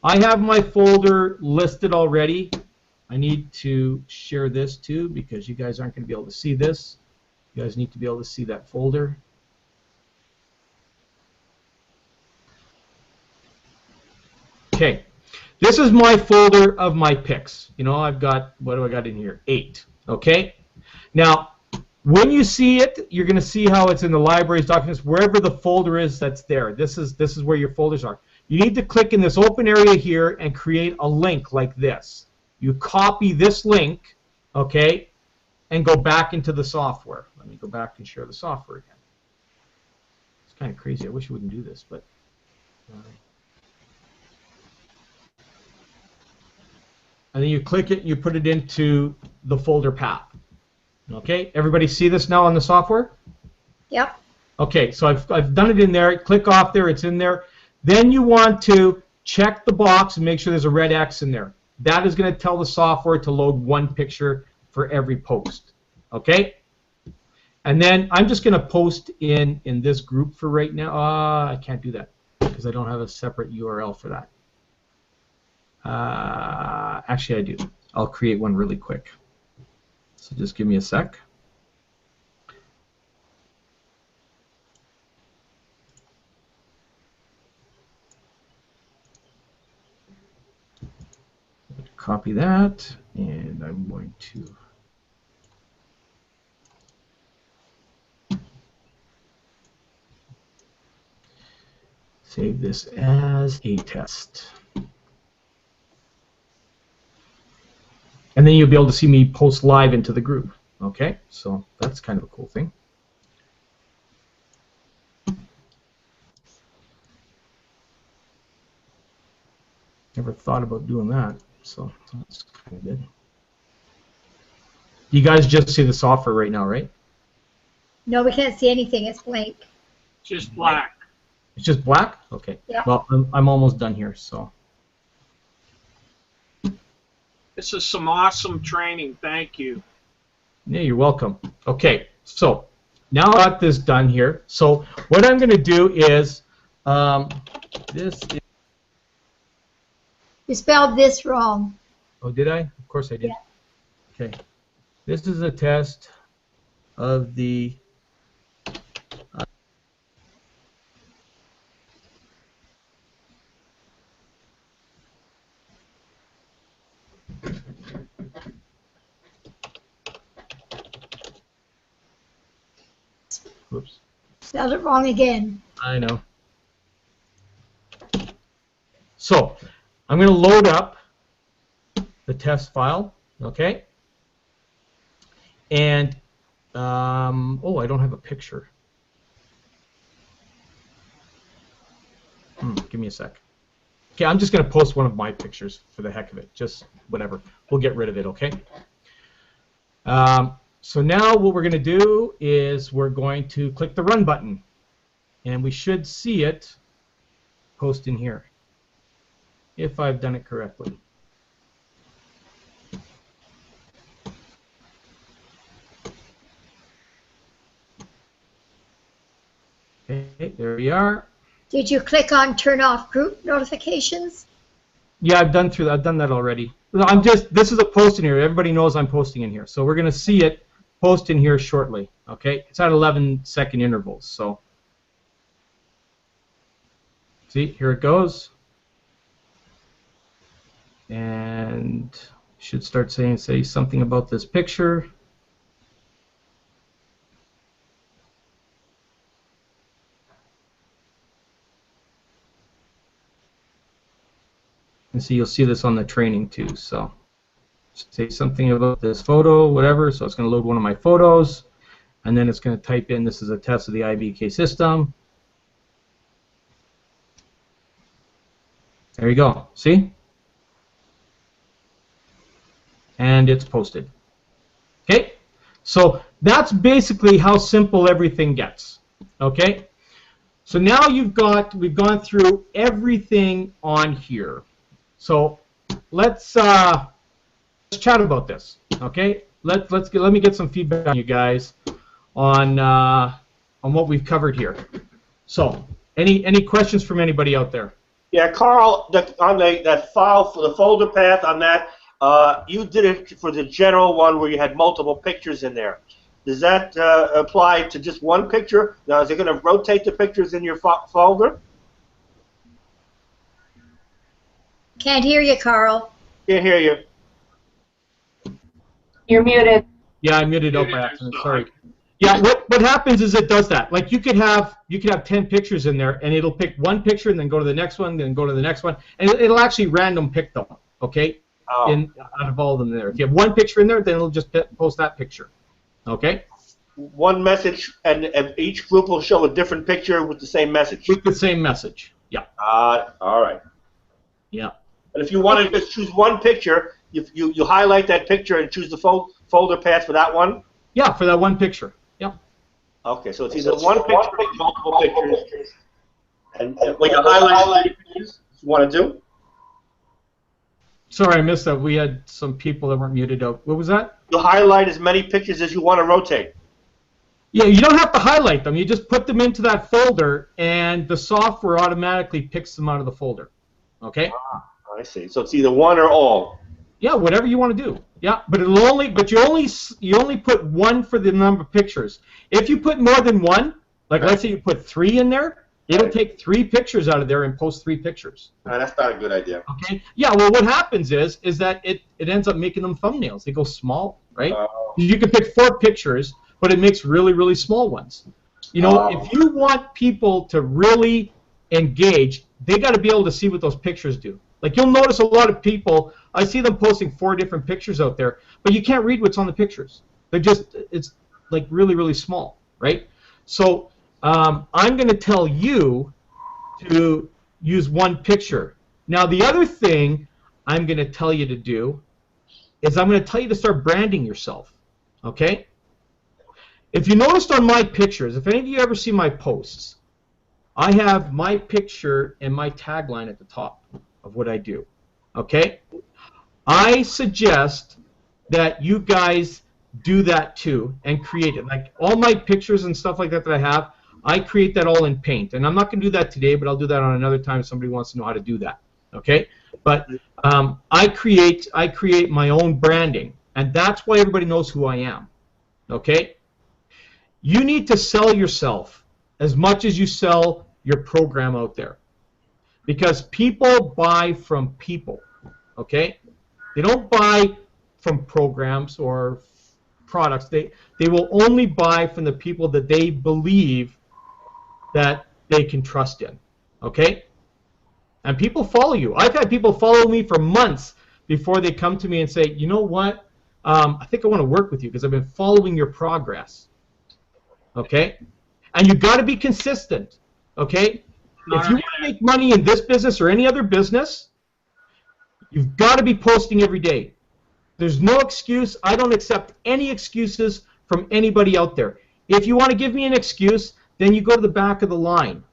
I have my folder listed already. I need to share this too because you guys aren't going to be able to see this. You guys need to be able to see that folder. Okay, this is my folder of my pics. You know, I've got, what do I got in here? 8, okay? Now, when you see it, you're going to see how it's in the libraries, documents, wherever the folder is that's there. This is where your folders are. You need to click in this open area here and create a link like this. You copy this link, okay, and go back into the software. Let me go back and share the software again. It's kind of crazy. I wish you wouldn't do this, but... and then you click it and you put it into the folder path. Okay, everybody see this now on the software? Yep. Okay, so I've done it in there. Click off there, it's in there. Then you want to check the box and make sure there's a red X in there. That is going to tell the software to load one picture for every post. Okay? And then I'm just going to post in this group for right now. I can't do that because I don't have a separate URL for that. Actually, I do. I'll create one really quick. So just give me a sec. Copy that, and I'm going to save this as a test. And then you'll be able to see me post live into the group. Okay, so that's kind of a cool thing. Never thought about doing that, so that's kind of good. You guys just see the software right now, right? No, we can't see anything. It's blank. Just black. It's just black? Okay. Yeah. Well, I'm almost done here, so. This is some awesome training. Thank you. Yeah, you're welcome. Okay, so now I got this done here. So what I'm going to do is this is... You spelled this wrong. Oh, did I? Of course I did. Yeah. Okay. This is a test of the whoops. Spelled it wrong again. I know. So I'm going to load up the test file, okay? And oh, I don't have a picture. Give me a sec. Okay, I'm just going to post one of my pictures for the heck of it. Just whatever. We'll get rid of it, okay? So now what we're going to do is we're going to click the Run button. And we should see it post in here, if I've done it correctly. Okay, there we are. Did you click on turn off group notifications? Yeah, I've done that already. This is a post in here. Everybody knows I'm posting in here. So we're going to see it post in here shortly. Okay, it's at 11-second intervals. So see, here it goes. And should start say something about this picture. And so you'll see this on the training too. So say something about this photo, whatever. So it's going to load one of my photos, and then it's going to type in, this is a test of the IBK system. There you go. See? And it's posted. Okay? So that's basically how simple everything gets. Okay? So now we've gone through everything on here. So let's chat about this. Okay? Let me get some feedback on you guys on what we've covered here. So any questions from anybody out there? Yeah, Carl, on that file for the folder path on that, you did it for the general one where you had multiple pictures in there. Does that apply to just one picture? Now, is it going to rotate the pictures in your folder? Can't hear you, Carl. Can't hear you. You're muted. Yeah, I muted out by accident. Sorry. Yeah, what happens is it does that. Like you could have 10 pictures in there, and it'll pick one picture and then go to the next one, then go to the next one, and it'll actually random pick them. Okay. Oh. Out of all of them there. If you have one picture in there, then it'll just post that picture. Okay? One message, and each group will show a different picture with the same message. With the same message. Yeah. All right. Yeah. And if you want to just choose one picture, you highlight that picture and choose the folder path for that one? Yeah, for that one picture. Yeah. Okay, so it's either one picture or multiple pictures. And when you highlight the pictures you want to do? Sorry, I missed that. We had some people that weren't muted out. What was that? You highlight as many pictures as you want to rotate. Yeah, you don't have to highlight them. You just put them into that folder, and the software automatically picks them out of the folder. Okay? I see. So it's either one or all. Yeah, whatever you want to do. Yeah, but you only put one for the number of pictures. If you put more than one, like let's say you put 3 in there, it'll take 3 pictures out of there and post 3 pictures. That's not a good idea. Okay. Yeah. Well, what happens is that it ends up making them thumbnails. They go small, right? You can pick 4 pictures, but it makes really, really small ones. You know, if you want people to really engage, they got to be able to see what those pictures do. Like you'll notice a lot of people, I see them posting 4 different pictures out there, but you can't read what's on the pictures. It's like really, really small, right? So I'm going to tell you to use one picture. Now the other thing I'm going to tell you to do is I'm going to tell you to start branding yourself, okay? If you noticed on my pictures, if any of you ever see my posts, I have my picture and my tagline at the top of what I do, okay? I suggest that you guys do that too and create it. Like all my pictures and stuff like that I have, I create that all in Paint. And I'm not going to do that today, but I'll do that on another time if somebody wants to know how to do that, okay? But I create my own branding, and that's why everybody knows who I am, okay? You need to sell yourself as much as you sell your program out there, because people buy from people, okay? They don't buy from programs or products. They will only buy from the people that they believe that they can trust in, okay? And people follow you. I've had people follow me for months before they come to me and say, you know what, I think I want to work with you because I've been following your progress, okay? And you've got to be consistent, okay? If you want to make money in this business or any other business, you've got to be posting every day. There's no excuse. I don't accept any excuses from anybody out there. If you want to give me an excuse, then you go to the back of the line,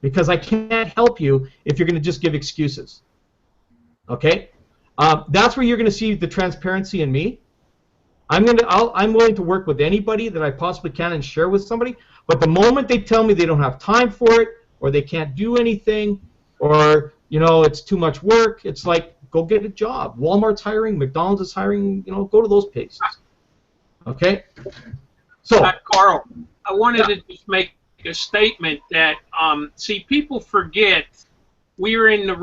because I can't help you if you're going to just give excuses. Okay? That's where you're going to see the transparency in me. I'm willing to work with anybody that I possibly can and share with somebody, But the moment they tell me they don't have time for it, or they can't do anything, or it's too much work, it's like, go get a job. Walmart's hiring, McDonald's is hiring, go to those places. Okay? So, Carl, I wanted to just make a statement that, see, people forget we're in the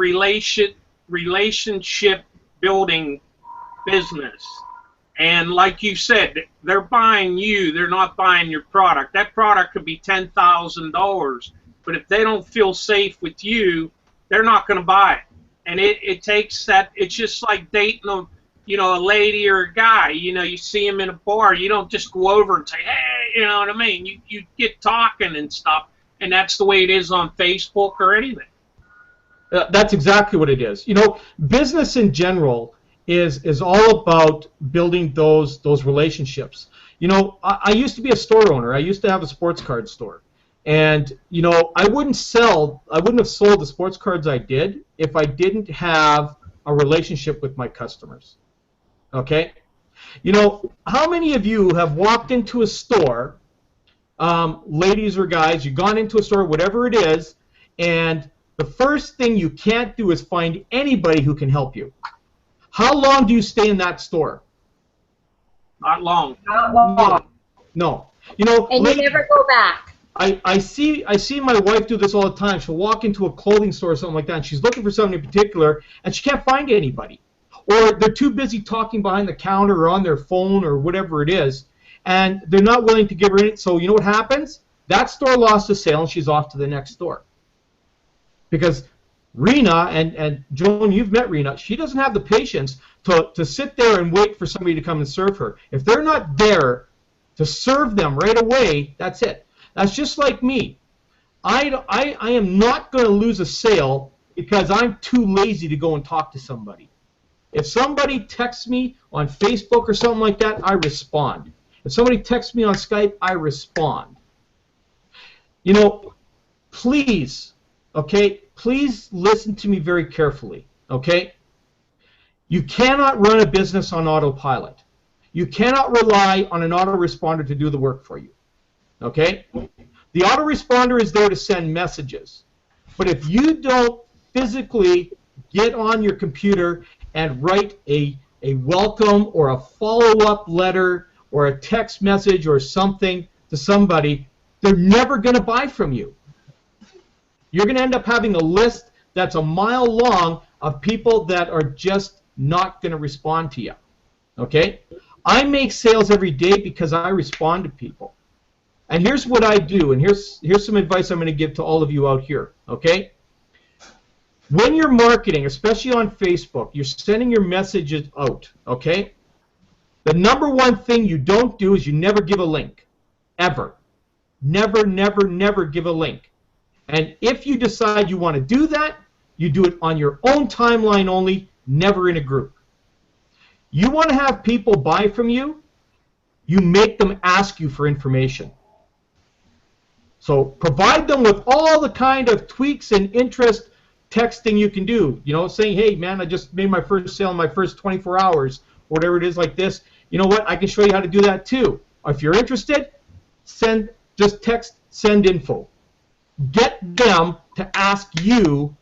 relationship building business. And like you said, they're buying you, they're not buying your product. That product could be $10,000, but if they don't feel safe with you, they're not going to buy it. And it takes that, it's just like dating a lady or a guy. You see him in a bar, you don't just go over and say, hey, you know what I mean? You get talking and stuff, and that's the way it is on Facebook or anything. That's exactly what it is. Business in general is all about building those relationships. I used to be a store owner. I used to have a sports card store. And, I wouldn't have sold the sports cards I did if I didn't have a relationship with my customers. Okay? How many of you have walked into a store, ladies or guys, you've gone into a store, whatever it is, and the first thing you can't do is find anybody who can help you? How long do you stay in that store? Not long. Not long. No. And you never go back. I see my wife do this all the time. She'll walk into a clothing store or something like that, and she's looking for something in particular, and she can't find anybody. Or they're too busy talking behind the counter or on their phone or whatever it is, and they're not willing to give her any. So you know what happens? That store lost a sale, and she's off to the next store. Because Rena, and Joan, you've met Rena, she doesn't have the patience to sit there and wait for somebody to come and serve her. If they're not there to serve them right away, that's it. That's just like me. I am not going to lose a sale because I'm too lazy to go and talk to somebody. If somebody texts me on Facebook or something like that, I respond. If somebody texts me on Skype, I respond. Please, okay, please listen to me very carefully, okay? You cannot run a business on autopilot. You cannot rely on an autoresponder to do the work for you. Okay? The autoresponder is there to send messages. But if you don't physically get on your computer and write a welcome or a follow-up letter or a text message or something to somebody, they're never going to buy from you. You're going to end up having a list that's a mile long of people that are just not going to respond to you. Okay? I make sales every day because I respond to people. And here's what I do, and here's some advice I'm going to give to all of you out here, okay? When you're marketing, especially on Facebook, you're sending your messages out, okay? The number one thing you don't do is you never give a link, ever. Never, never, never give a link. And if you decide you want to do that, you do it on your own timeline only, never in a group. You want to have people buy from you, you make them ask you for information. So provide them with all the kind of tweaks and interest texting you can do. Saying, hey, man, I just made my first sale in my first 24 hours, or whatever it is like this. You know what? I can show you how to do that too. If you're interested, just text send info. Get them to ask you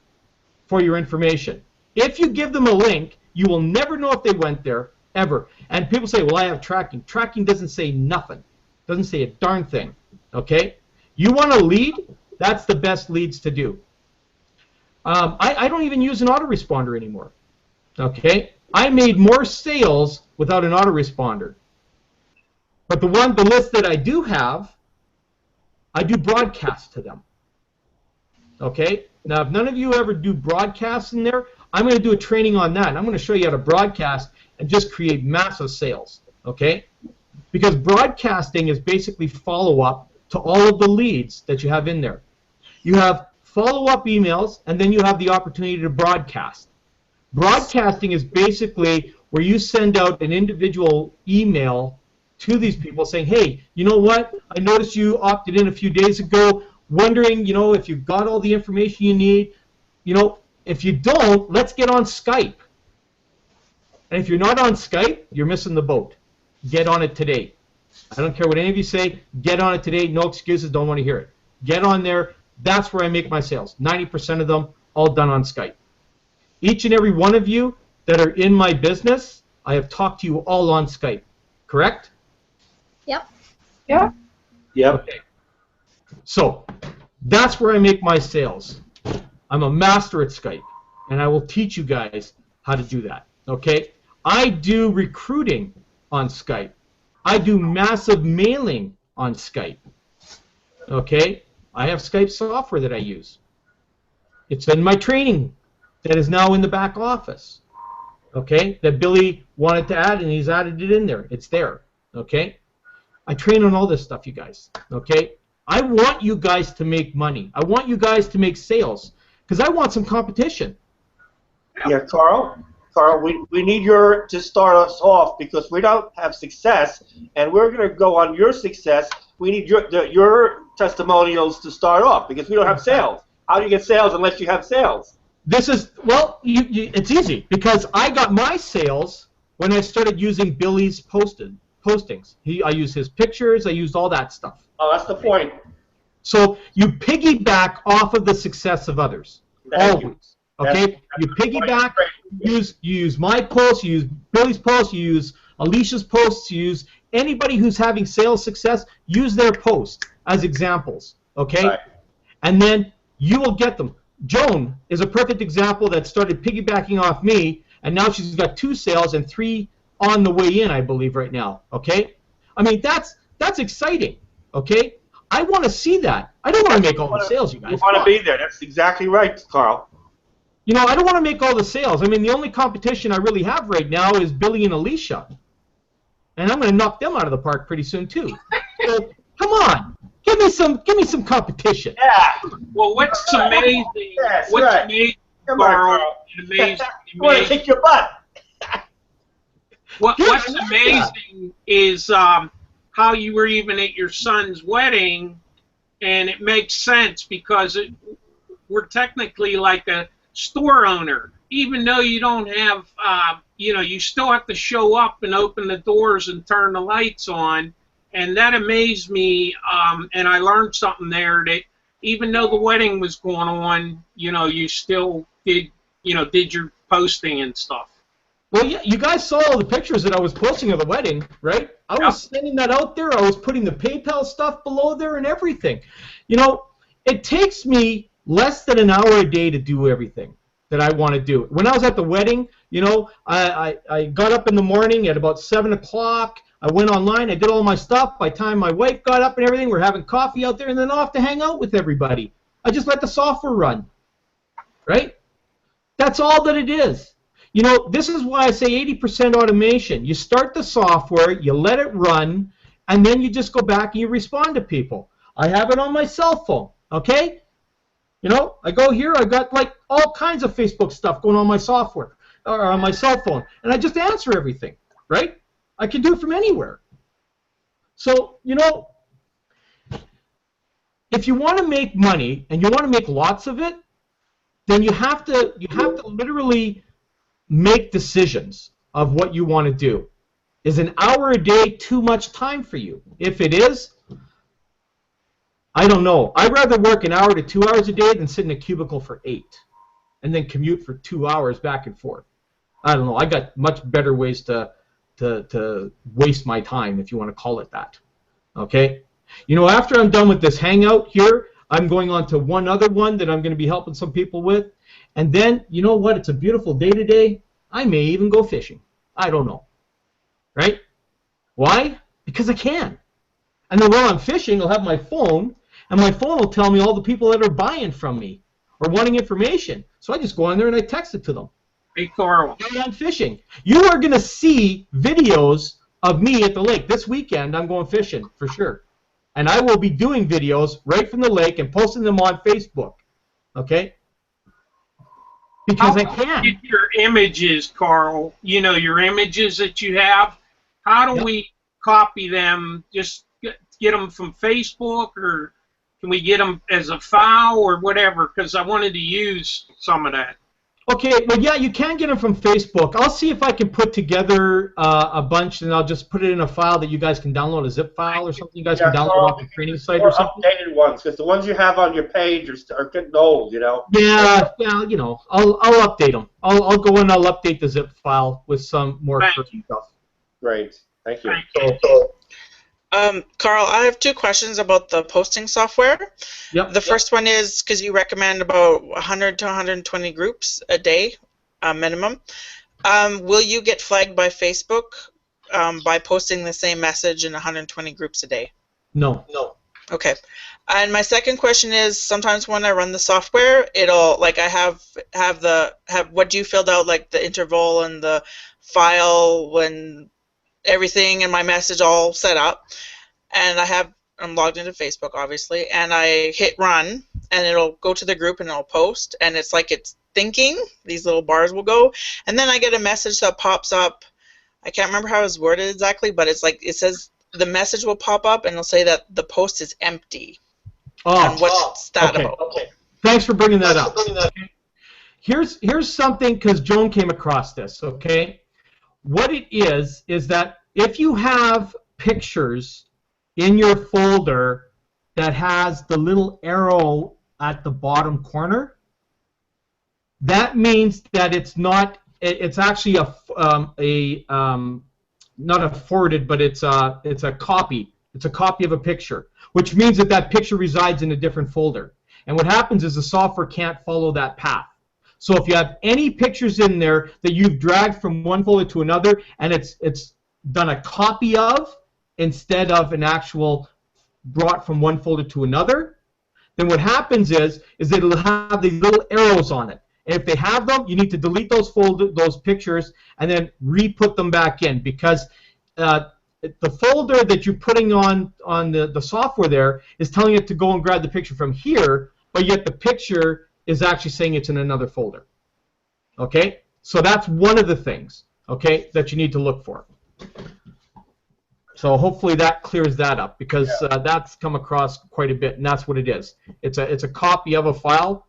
for your information. If you give them a link, you will never know if they went there, ever. And people say, well, I have tracking. Tracking doesn't say nothing. Doesn't say a darn thing. Okay? You want a lead? That's the best leads to do. I don't even use an autoresponder anymore. Okay? I made more sales without an autoresponder. But the list that I do have, I do broadcasts to them. Okay? Now, if none of you ever do broadcasts in there, I'm going to do a training on that. I'm going to show you how to broadcast and just create massive sales. Okay? Because broadcasting is basically follow-up to all of the leads that you have in there. You have follow-up emails, and then you have the opportunity to broadcast. Broadcasting is basically where you send out an individual email to these people saying, hey, you know what? I noticed you opted in a few days ago, wondering, if you've got all the information you need. If you don't, let's get on Skype. And if you're not on Skype, you're missing the boat. Get on it today. I don't care what any of you say. Get on it today. No excuses. Don't want to hear it. Get on there. That's where I make my sales. 90% of them all done on Skype. Each and every one of you that are in my business, I have talked to you all on Skype. Correct? Yep. Yeah. Yep. Okay. So that's where I make my sales. I'm a master at Skype, and I will teach you guys how to do that. Okay? I do recruiting on Skype. I do massive mailing on Skype. Okay? I have Skype software that I use. It's in my training that is now in the back office. Okay? That Billy wanted to add, and he's added it in there. It's there. Okay? I train on all this stuff, you guys. Okay? I want you guys to make money. I want you guys to make sales because I want some competition. Yeah, Carl, we need to start us off because we don't have success, and we're going to go on your success. We need your testimonials to start off because we don't have sales. How do you get sales unless you have sales? This is, well, it's easy because I got my sales when I started using Billy's postings. I used his pictures. I used all that stuff. Oh, that's the point. So you piggyback off of the success of others. Always. Okay? You piggyback, you use my posts, you use Billy's posts, you use Alicia's posts, you use anybody who's having sales success, use their posts as examples. Okay? Right. And then you will get them. Joan is a perfect example that started piggybacking off me, and now she's got 2 sales and 3 on the way in, I believe, right now. Okay? I mean, that's exciting. Okay? I want to see that. I don't want to make all the sales, you guys. You want to be there. That's exactly right, Carl. You know, I don't want to make all the sales. I mean, the only competition I really have right now is Billy and Alicia. And I'm going to knock them out of the park pretty soon, too. So, come on. Give me some competition. Yeah. Well, what's amazing? Yes, what's right. amazing, Come on, Carl? Carl. Amazing. I want to kick your butt. What's amazing is how you were even at your son's wedding, and it makes sense because we're technically like a store owner. Even though you don't have, you still have to show up and open the doors and turn the lights on. And that amazed me, and I learned something there that even though the wedding was going on, you still did your posting and stuff. Well, yeah, you guys saw all the pictures that I was posting of the wedding, right? I was sending that out there. I was putting the PayPal stuff below there and everything. It takes me less than an hour a day to do everything that I want to do. When I was at the wedding, I got up in the morning at about 7 o'clock. I went online. I did all my stuff. By the time my wife got up and everything, we're having coffee out there and then off to hang out with everybody. I just let the software run, right? That's all that it is. This is why I say 80% automation. You start the software, you let it run, and then you just go back and you respond to people. I have it on my cell phone, okay? I go here, I got like all kinds of Facebook stuff going on my software, or on my cell phone, and I just answer everything, right? I can do it from anywhere. So, if you want to make money, and you want to make lots of it, then you have to literally make decisions of what you want to do. Is an hour a day too much time for you? If it is, I don't know. I'd rather work an hour to 2 hours a day than sit in a cubicle for 8 and then commute for 2 hours back and forth. I don't know. I got much better ways to waste my time, if you want to call it that. Okay? After I'm done with this hangout here, I'm going on to one other one that I'm going to be helping some people with. And then, you know what? It's a beautiful day today. I may even go fishing. I don't know. Right? Why? Because I can. And then while I'm fishing, I'll have my phone, and my phone will tell me all the people that are buying from me or wanting information. So I just go on there and I text it to them. Hey, Carl. Hey, I'm fishing. You are going to see videos of me at the lake. This weekend, I'm going fishing for sure. And I will be doing videos right from the lake and posting them on Facebook. Okay? Because I can. Get your images, Carl. Your images that you have. How do we copy them? Just get them from Facebook, or can we get them as a file or whatever? Because I wanted to use some of that. Okay, well, yeah, you can get them from Facebook. I'll see if I can put together a bunch, and I'll just put it in a file that you guys can download, a zip file or something you guys can download off the training site or something. Updated ones, because the ones you have on your page are getting old, you know. Yeah, you know, I'll update them. I'll go and I'll update the zip file with some more current stuff. Great, thank you. Carl, I have 2 questions about the posting software. Yep. The first one is because you recommend about 100 to 120 groups a day, minimum. Will you get flagged by Facebook by posting the same message in 120 groups a day? No. Okay. And my second question is, sometimes when I run the software, it'll, like, I have what you filled out, like the interval and the file when everything and my message all set up, and I'm logged into Facebook, obviously, and I hit run, and it'll go to the group and it'll post, and it's like it's thinking, these little bars will go, and then I get a message that pops up. I can't remember how it's worded exactly, but it's like, it says the message will pop up and it'll say that the post is empty. And what's that about? Okay. Thanks for bringing that up. Here's something, because Joan came across this, okay? What it is that if you have pictures in your folder that has the little arrow at the bottom corner, that means that it's actually not a forwarded, but it's a copy. It's a copy of a picture, which means that picture resides in a different folder. And what happens is the software can't follow that path. So if you have any pictures in there that you've dragged from one folder to another, and it's done a copy of instead of an actual brought from one folder to another, then what happens is that it'll have these little arrows on it. And if they have them, you need to delete those pictures and then re-put them back in, because the folder that you're putting on the software there is telling it to go and grab the picture from here, but yet the picture is actually saying it's in another folder. Okay? So that's one of the things, okay, that you need to look for. So hopefully that clears that up, because that's come across quite a bit, and that's what it is. It's a copy of a file,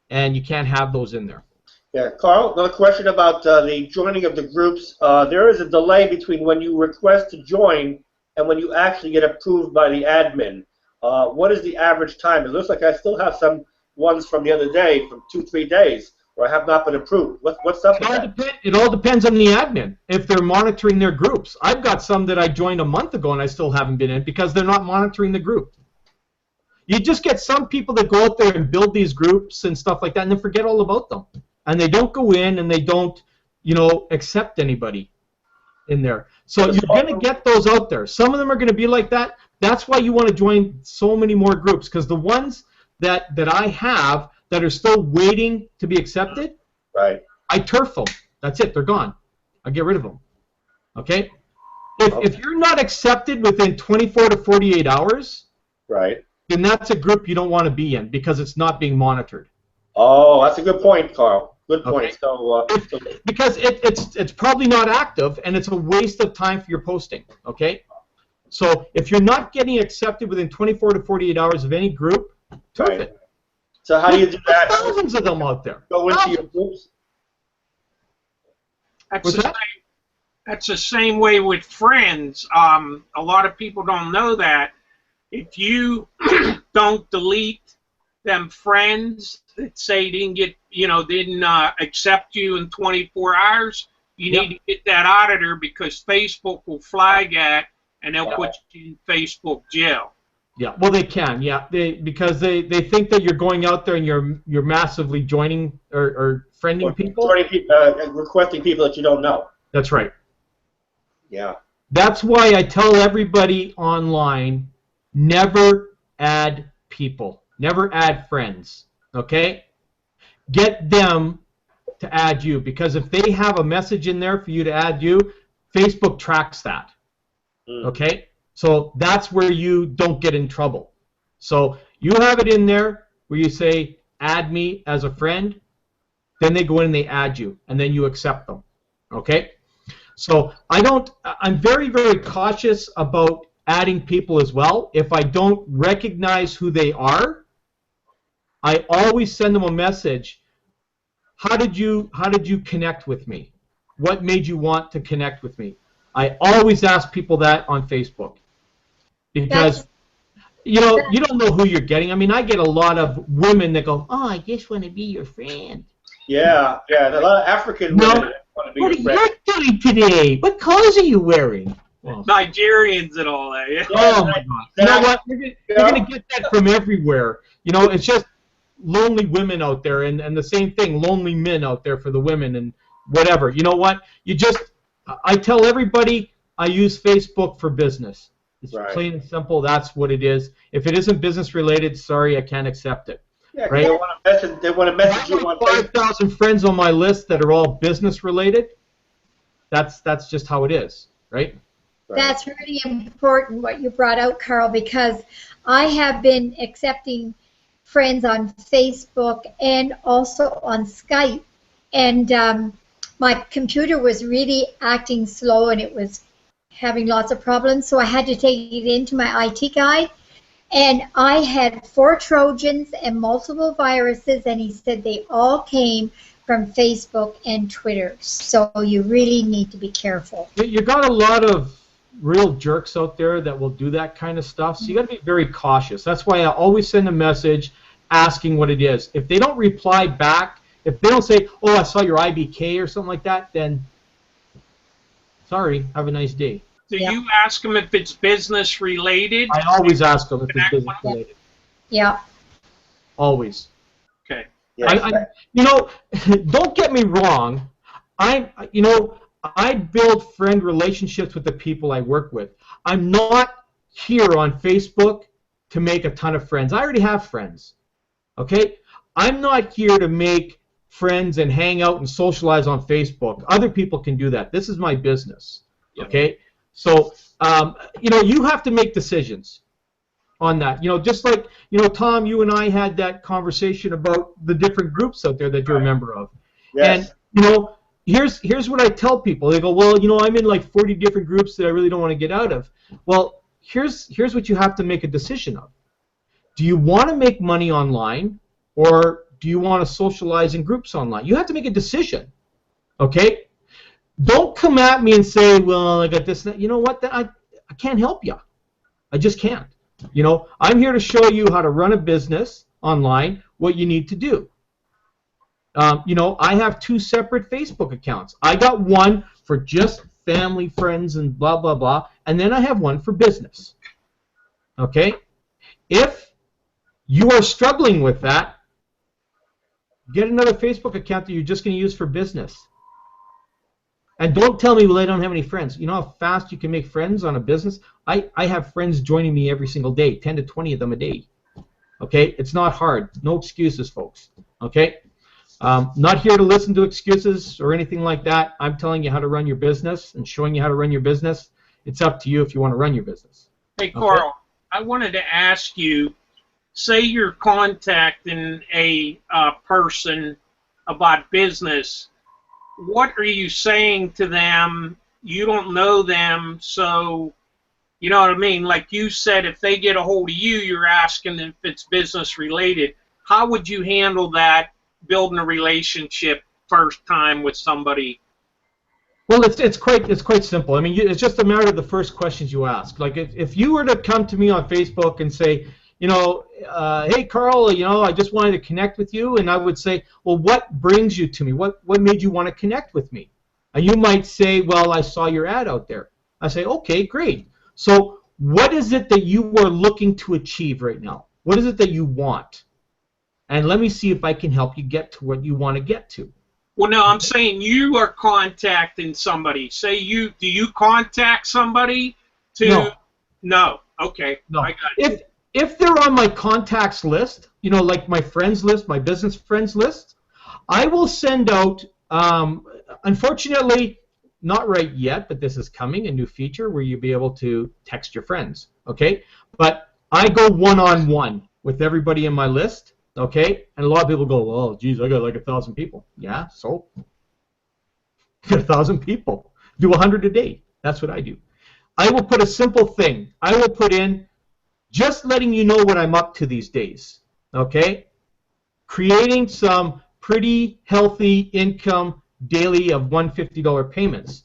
and you can't have those in there. Yeah, Carl, another question about the joining of the groups. There is a delay between when you request to join and when you actually get approved by the admin. What is the average time? It looks like I still have some ones from the other day, from 2-3 days, where I have not been approved. What's up with that? It all depends on the admin, if they're monitoring their groups. I've got some that I joined a month ago and I still haven't been in because they're not monitoring the group. You just get some people that go out there and build these groups and stuff like that and then forget all about them. And they don't go in and they don't, accept anybody in there. So you're going to get those out there. Some of them are going to be like that. That's why you want to join so many more groups, because the ones that I have that are still waiting to be accepted, right, I turf them. That's it. They're gone. I get rid of them. Okay? If you're not accepted within 24 to 48 hours, right, then that's a group you don't want to be in because it's not being monitored. Oh, that's a good point, Carl. Good point. Okay. So, because it's probably not active, and it's a waste of time for your posting. Okay? So if you're not getting accepted within 24 to 48 hours of any group, turf it. So how do you do that? There's thousands of them out there. Go into your groups. That's the same way with friends. A lot of people don't know that. If you don't delete them friends that say didn't accept you in 24 hours, you need to get that auditor, because Facebook will flag that and they'll put you in Facebook jail. Yeah, well, they can, because they think that you're going out there and you're massively joining or friending people. Requesting people that you don't know. That's right. Yeah. That's why I tell everybody online, never add people. Never add friends, okay? Get them to add you, because if they have a message in there for you to add you, Facebook tracks that, okay? So that's where you don't get in trouble. So you have it in there where you say, add me as a friend, then they go in and they add you, and then you accept them, okay? So I'm very, very cautious about adding people as well. If I don't recognize who they are, I always send them a message. how did you connect with me? What made you want to connect with me? I always ask people that on Facebook, because you don't know who you're getting. I mean, I get a lot of women that go, "Oh, I just want to be your friend." Yeah, a lot of African women want to be What your friend. are you doing today? What clothes are you wearing? Well, Nigerians and all that. Yeah. oh my God! You know what? You're gonna get that from everywhere. You know, it's just lonely women out there, and the same thing, lonely men out there for the women and whatever. You know what? I tell everybody I use Facebook for business. It's plain and simple. That's what it is. If it isn't business related, sorry, I can't accept it. Yeah, right? they want to message you on Facebook. 5,000 friends on my list that are all business related. That's just how it is, right? That's really important what you brought out, Carl, because I have been accepting friends on Facebook and also on Skype, and my computer was really acting slow and it was having lots of problems, so I had to take it into my IT guy, and I had 4 Trojans and multiple viruses, and he said they all came from Facebook and Twitter, so you really need to be careful. You got a lot of real jerks out there that will do that kind of stuff, so you got to be very cautious. That's why I always send a message asking what it is. If they don't reply back, if they don't say, "Oh, I saw your IBK" or something like that, then sorry, have a nice day. Do you ask them if it's business related? I always ask them if it's business related. Yeah. Always. Okay. Yeah. Don't get me wrong. I build friend relationships with the people I work with. I'm not here on Facebook to make a ton of friends. I already have friends. Okay? I'm not here to make friends and hang out and socialize on Facebook. Other people can do that. This is my business. Okay? So, you have to make decisions on that. Just like, Tom, you and I had that conversation about the different groups out there that you're a member of. Yes. And, here's what I tell people. They go, well, I'm in like 40 different groups that I really don't want to get out of. Well, here's what you have to make a decision of. Do you want to make money online, or do you want to socialize in groups online? You have to make a decision. Okay? Don't come at me and say, well, I got this. You know what? I can't help you. I just can't. I'm here to show you how to run a business online, what you need to do. I have 2 separate Facebook accounts. I got one for just family, friends, and blah, blah, blah, and then I have one for business. Okay? If you are struggling with that, get another Facebook account that you're just going to use for business. And don't tell me, well, I don't have any friends. You know how fast you can make friends on a business? I have friends joining me every single day, 10 to 20 of them a day. Okay? It's not hard. No excuses, folks. Okay? Not here to listen to excuses or anything like that. I'm telling you how to run your business and showing you how to run your business. It's up to you if you want to run your business. Hey, Carl, I wanted to ask you, say you're contacting a person about business. What are you saying to them? You don't know them, so you know what I mean? Like you said, if they get a hold of you, you're asking if it's business related. How would you handle that, building a relationship first time with somebody? Well, it's quite simple. I mean, it's just a matter of the first questions you ask. Like if you were to come to me on Facebook and say, hey, Carl, I just wanted to connect with you, and I would say, well, what brings you to me? What made you want to connect with me? And you might say, well, I saw your ad out there. I say, okay, great. So what is it that you are looking to achieve right now? What is it that you want? And let me see if I can help you get to what you want to get to. Well, no, I'm saying you are contacting somebody. Do you contact somebody to? No. No. Okay. No. I got it. If they're on my contacts list, like my friends list, my business friends list, I will send out, unfortunately, not right yet, but this is coming, a new feature where you'll be able to text your friends, okay? But I go one-on-one with everybody in my list, okay? And a lot of people go, oh, geez, I got like 1,000 people. Yeah, so? I got 1,000 people. Do 100 a day. That's what I do. I will put a simple thing. I will put in, just letting you know what I'm up to these days, okay? Creating some pretty healthy income daily of $150 payments.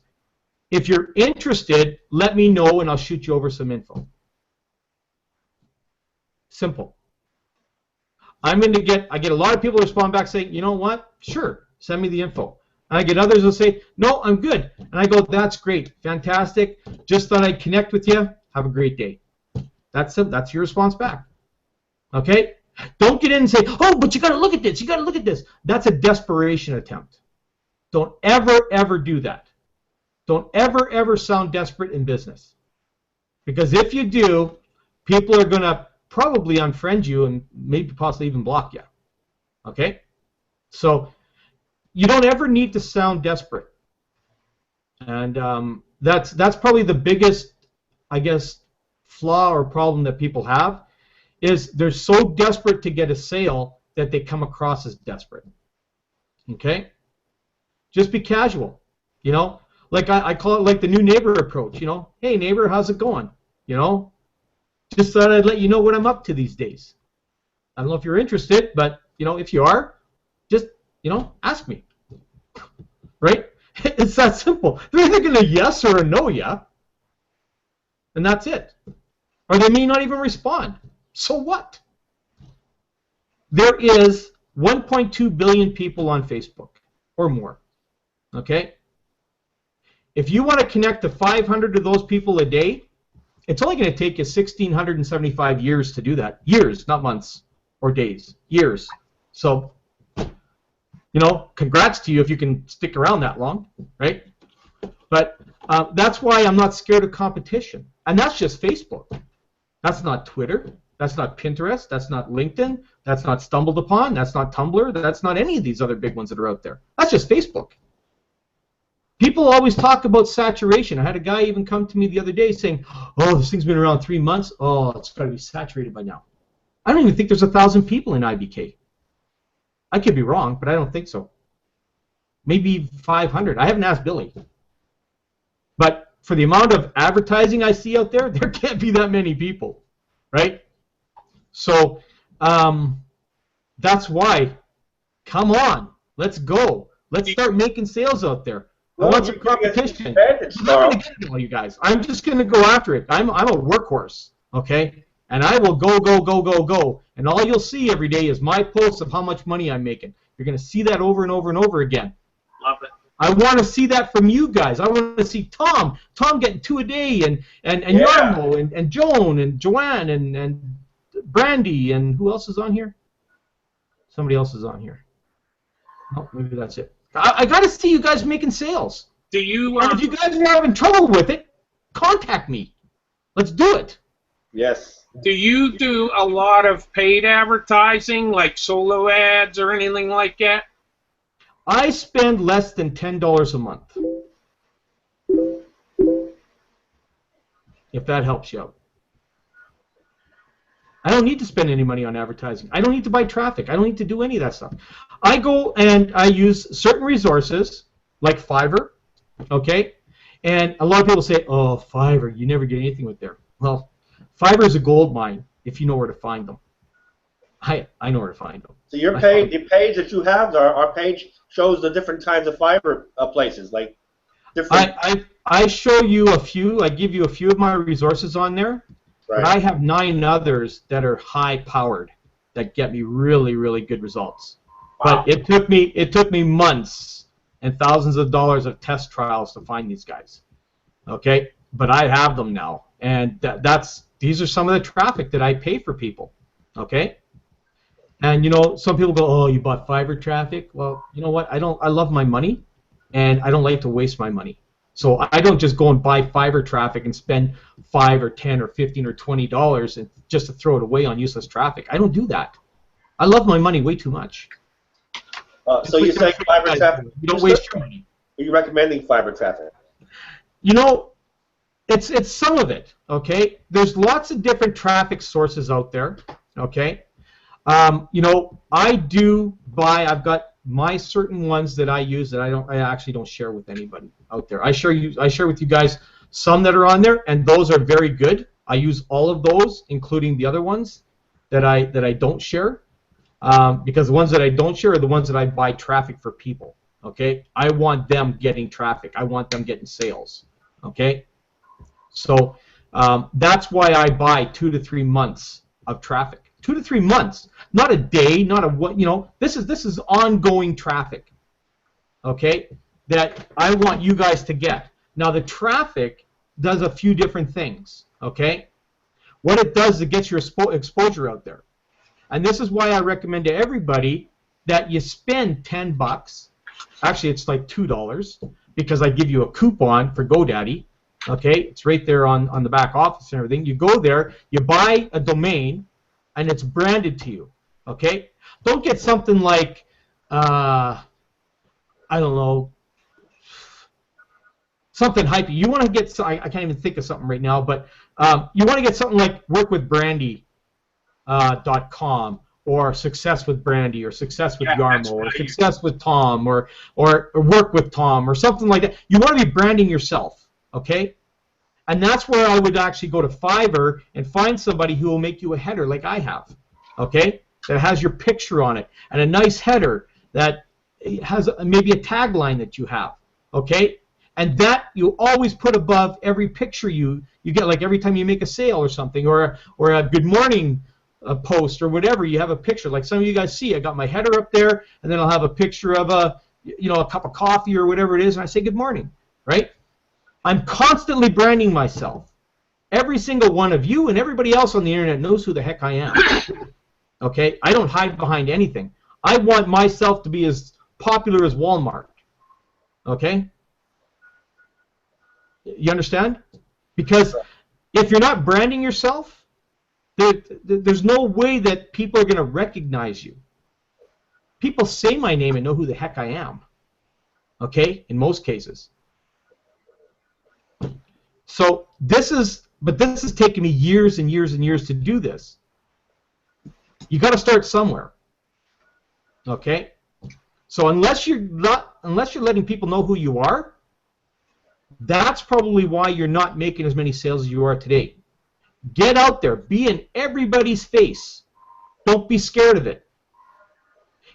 If you're interested, let me know and I'll shoot you over some info. Simple. I get a lot of people respond back saying, you know what, sure, send me the info. And I get others who say, no, I'm good. And I go, that's great, fantastic. Just thought I'd connect with you. Have a great day. That's your response back. Okay? Don't get in and say, oh, but you got to look at this. You got to look at this. That's a desperation attempt. Don't ever do that. Don't ever sound desperate in business. Because if you do, people are going to probably unfriend you and maybe possibly even block you. Okay? So you don't ever need to sound desperate. And that's probably the biggest, I guess, flaw or problem that people have, is they're so desperate to get a sale that they come across as desperate. Okay? Just be casual. You know? Like I call it like the new neighbor approach, you know? Hey neighbor, how's it going? You know? Just thought I'd let you know what I'm up to these days. I don't know if you're interested, but you know, if you are, just, you know, ask me. Right? It's that simple. They're either going to yes or a no yeah. And that's it. Or they may not even respond. So what? There is 1.2 billion people on Facebook or more. Okay? If you want to connect to 500 of those people a day, it's only going to take you 1,675 years to do that. Years, not months or days. Years. So, you know, congrats to you if you can stick around that long, right? But that's why I'm not scared of competition. And that's just Facebook. That's not Twitter. That's not Pinterest. That's not LinkedIn. That's not Stumbled Upon. That's not Tumblr. That's not any of these other big ones that are out there. That's just Facebook. People always talk about saturation. I had a guy even come to me the other day saying, oh, this thing's been around 3 months. Oh, it's got to be saturated by now. I don't even think there's 1,000 people in IBK. I could be wrong, but I don't think so. Maybe 500. I haven't asked Billy. But for the amount of advertising I see out there, there can't be that many people, right? So that's why, come on, let's go. Let's start making sales out there. I want some competition. I'm not going to get all you guys. I'm just going to go after it. I'm a workhorse, okay? And I will go. And all you'll see every day is my posts of how much money I'm making. You're going to see that over and over and over again. Love it. I want to see that from you guys. I want to see Tom getting 2 a day, and Yarmo, and Joan, and Joanne, and Brandy, and who else is on here? Somebody else is on here. Oh, maybe that's it. I got to see you guys making sales. Do you? And if you guys are having trouble with it, contact me. Let's do it. Yes. Do you do a lot of paid advertising, like solo ads or anything like that? I spend less than $10 a month. If that helps you out. I don't need to spend any money on advertising. I don't need to buy traffic. I don't need to do any of that stuff. I go and I use certain resources, like Fiverr, okay? And a lot of people say, oh, Fiverr, you never get anything with there. Well, Fiverr is a gold mine if you know where to find them. I know where to find them. So your page, the page that you have, our page shows the different kinds of Fiverr places, like different. I show you a few. I give you a few of my resources on there. Right. But I have 9 others that are high-powered that get me really, really good results. Wow. But it took me months and thousands of dollars of test trials to find these guys. Okay, but I have them now, and these are some of the traffic that I pay for people. Okay, and you know, some people go, oh, you bought Fiverr traffic. Well, you know what? I love my money, and I don't like to waste my money. So I don't just go and buy Fiverr traffic and spend $5 or $10 or $15 or $20 and just to throw it away on useless traffic. I don't do that. I love my money way too much. So you say Fiverr traffic? You don't waste your money. Are you recommending Fiverr traffic? You know, it's some of it. Okay, there's lots of different traffic sources out there. Okay, you know, I do buy. I've got my certain ones that I use that I actually don't share with anybody out there. I share with you guys some that are on there, and those are very good. I use all of those, including the other ones that I don't share. because the ones that I don't share are the ones that I buy traffic for people. Okay, I want them getting traffic. I want them getting sales. Okay, so that's why I buy 2 to 3 months of traffic. 2 to 3 months, not a day, not a what. You know, this is ongoing traffic. Okay, that I want you guys to get. Now the traffic does a few different things. Okay, what it does is it gets your exposure out there, and this is why I recommend to everybody that you spend $10. Actually, it's like $2 because I give you a coupon for GoDaddy. Okay, it's right there on the back office and everything. You go there, you buy a domain, and it's branded to you. Okay, don't get something like I don't know, something hypey. You want to get I can't even think of something right now, but you want to get something like workwithbrandy.com. Or Success with Brandy, or Success with Yarmo, or Success with Tom, or Work with Tom, or something like that. You want to be branding yourself, okay? And that's where I would actually go to Fiverr and find somebody who will make you a header like I have, okay? That has your picture on it, and a nice header that has maybe a tagline that you have, okay? And that you always put above every picture you get, like every time you make a sale or something, or a good morning a post or whatever, you have a picture like some of you guys see. I got my header up there, and then I'll have a picture of a cup of coffee or whatever it is, and I say good morning, right? I'm constantly branding myself. Every single one of you and everybody else on the internet knows who the heck I am. Okay, I don't hide behind anything. I want myself to be as popular as Walmart. Okay, you understand? Because if you're not branding yourself, there's no way that people are going to recognize you. People say my name and know who the heck I am. Okay, in most cases. So this is taken me years and years and years to do this. You got to start somewhere. Okay, so unless you're letting people know who you are, that's probably why you're not making as many sales as you are today. Get out there. Be in everybody's face. Don't be scared of it.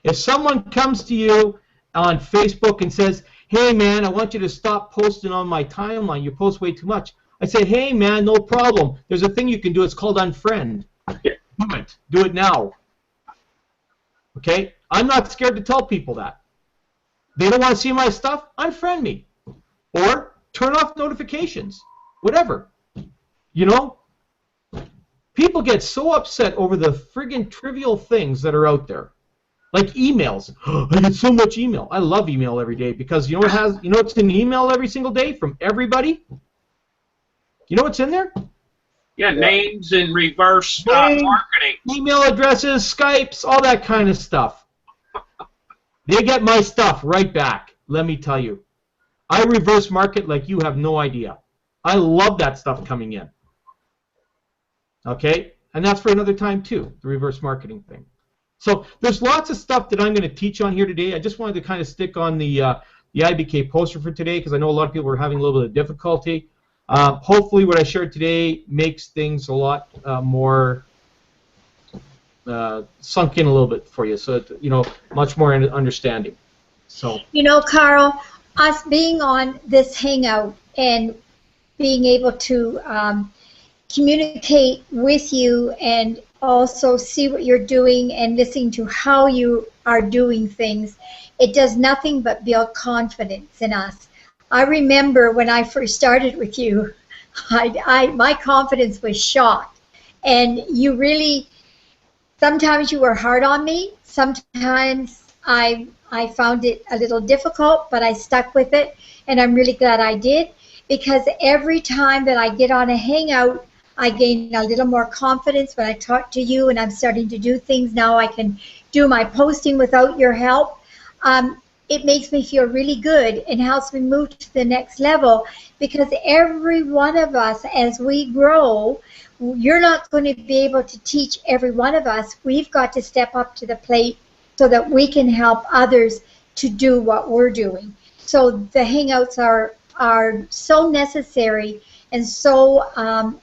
If someone comes to you on Facebook and says, hey, man, I want you to stop posting on my timeline. You post way too much. I say, hey, man, no problem. There's a thing you can do. It's called unfriend. Do it. Do it now. Okay? I'm not scared to tell people that. They don't want to see my stuff? Unfriend me. Or turn off notifications. Whatever. You know? People get so upset over the friggin' trivial things that are out there, like emails. I get so much email. I love email every day because you know what's in email every single day from everybody. You know what's in there? Yeah, names and reverse marketing. Email addresses, Skypes, all that kind of stuff. They get my stuff right back. Let me tell you, I reverse market like you have no idea. I love that stuff coming in. Okay, and that's for another time too, the reverse marketing thing. So there's lots of stuff that I'm going to teach on here today. I just wanted to kind of stick on the IBK poster for today because I know a lot of people were having a little bit of difficulty. Hopefully what I shared today makes things a lot more sunk in a little bit for you, so that, much more understanding. So Carl, us being on this hangout and being able to communicate with you and also see what you're doing and listening to how you are doing things, it does nothing but build confidence in us. I remember when I first started with you, my confidence was shot, and you really, sometimes you were hard on me, sometimes I found it a little difficult, but I stuck with it, and I'm really glad I did, because every time that I get on a hangout, I gain a little more confidence when I talk to you, and I'm starting to do things now. I can do my posting without your help. It makes me feel really good and helps me move to the next level, because every one of us, as we grow, you're not going to be able to teach every one of us. We've got to step up to the plate so that we can help others to do what we're doing. So the Hangouts are so necessary and so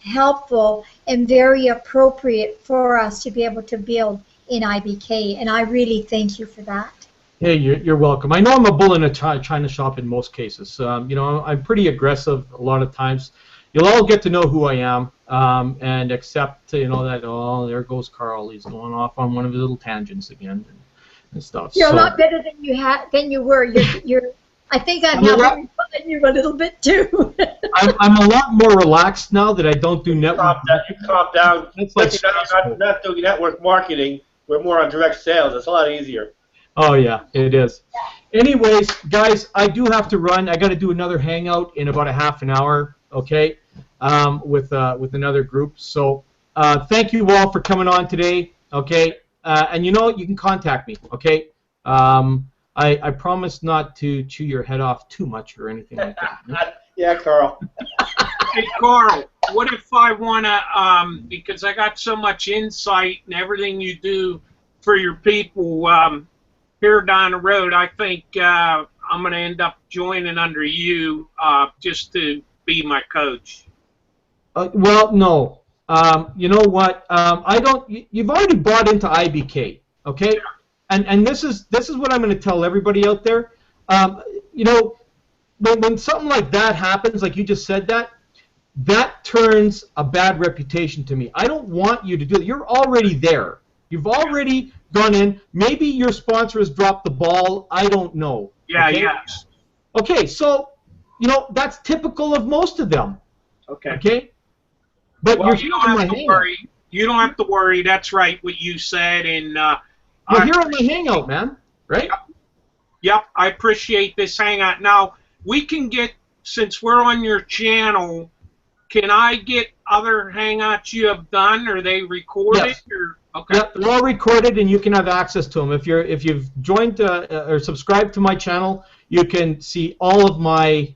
helpful and very appropriate for us to be able to build in IBK, and I really thank you for that. Hey, you're welcome. I know I'm a bull in a china shop in most cases. You know, I'm pretty aggressive a lot of times. You'll all get to know who I am and accept, you know, that, oh, there goes Carl. He's going off on one of his little tangents again and stuff. You're so, a lot better than you were. I think I'm now refining you a little bit too. I'm a lot more relaxed now that I don't do network. You calm down. It's like not doing network marketing. We're more on direct sales. It's a lot easier. Oh yeah, it is. Anyways, guys, I do have to run. I got to do another hangout in about a half an hour. Okay, with another group. So thank you all for coming on today. Okay, and you know you can contact me. Okay. I promise not to chew your head off too much or anything like that. Yeah, Carl. Hey, Carl, what if I want to, because I got so much insight and everything you do for your people here down the road, I think I'm going to end up joining under you just to be my coach. Well, no. You know what? I don't. You've already bought into IBK, okay? And this is what I'm going to tell everybody out there. You know, when something like that happens, like you just said that turns a bad reputation to me. I don't want you to do it. You're already there. You've already gone in. Maybe your sponsor has dropped the ball. I don't know. Yeah, okay? yes. Okay, so, you know, that's typical of most of them. Okay. Okay? But well, you're you don't have to worry. You don't have to worry. That's right, what you said. And you're here on my hangout, man. Right? Yep, I appreciate this hangout. Now, we can get, since we're on your channel, can I get other hangouts you have done? Are they recorded? Yes. Or, okay. Yep, they're all recorded, and you can have access to them. If you've joined or subscribed to my channel, you can see all of my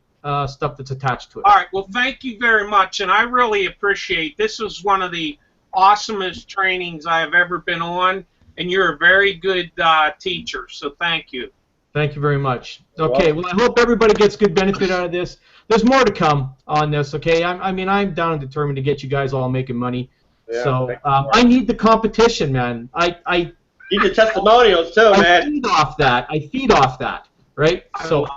stuff that's attached to it. All right. Well, thank you very much, and I really appreciate. This was one of the awesomest trainings I have ever been on, and you're a very good teacher. So thank you. Thank you very much. Okay. Well, I hope everybody gets good benefit out of this. There's more to come on this. Okay. I mean, I'm down and determined to get you guys all making money. Yeah, so I need the competition, man. I need the testimonials too, man. I feed off that, right? So,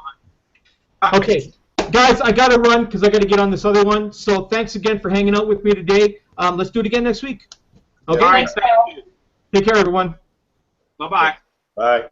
okay, guys, I gotta run because I gotta get on this other one. So thanks again for hanging out with me today. Let's do it again next week. Okay. All right, thank you. Take care, everyone. Bye-bye. Bye.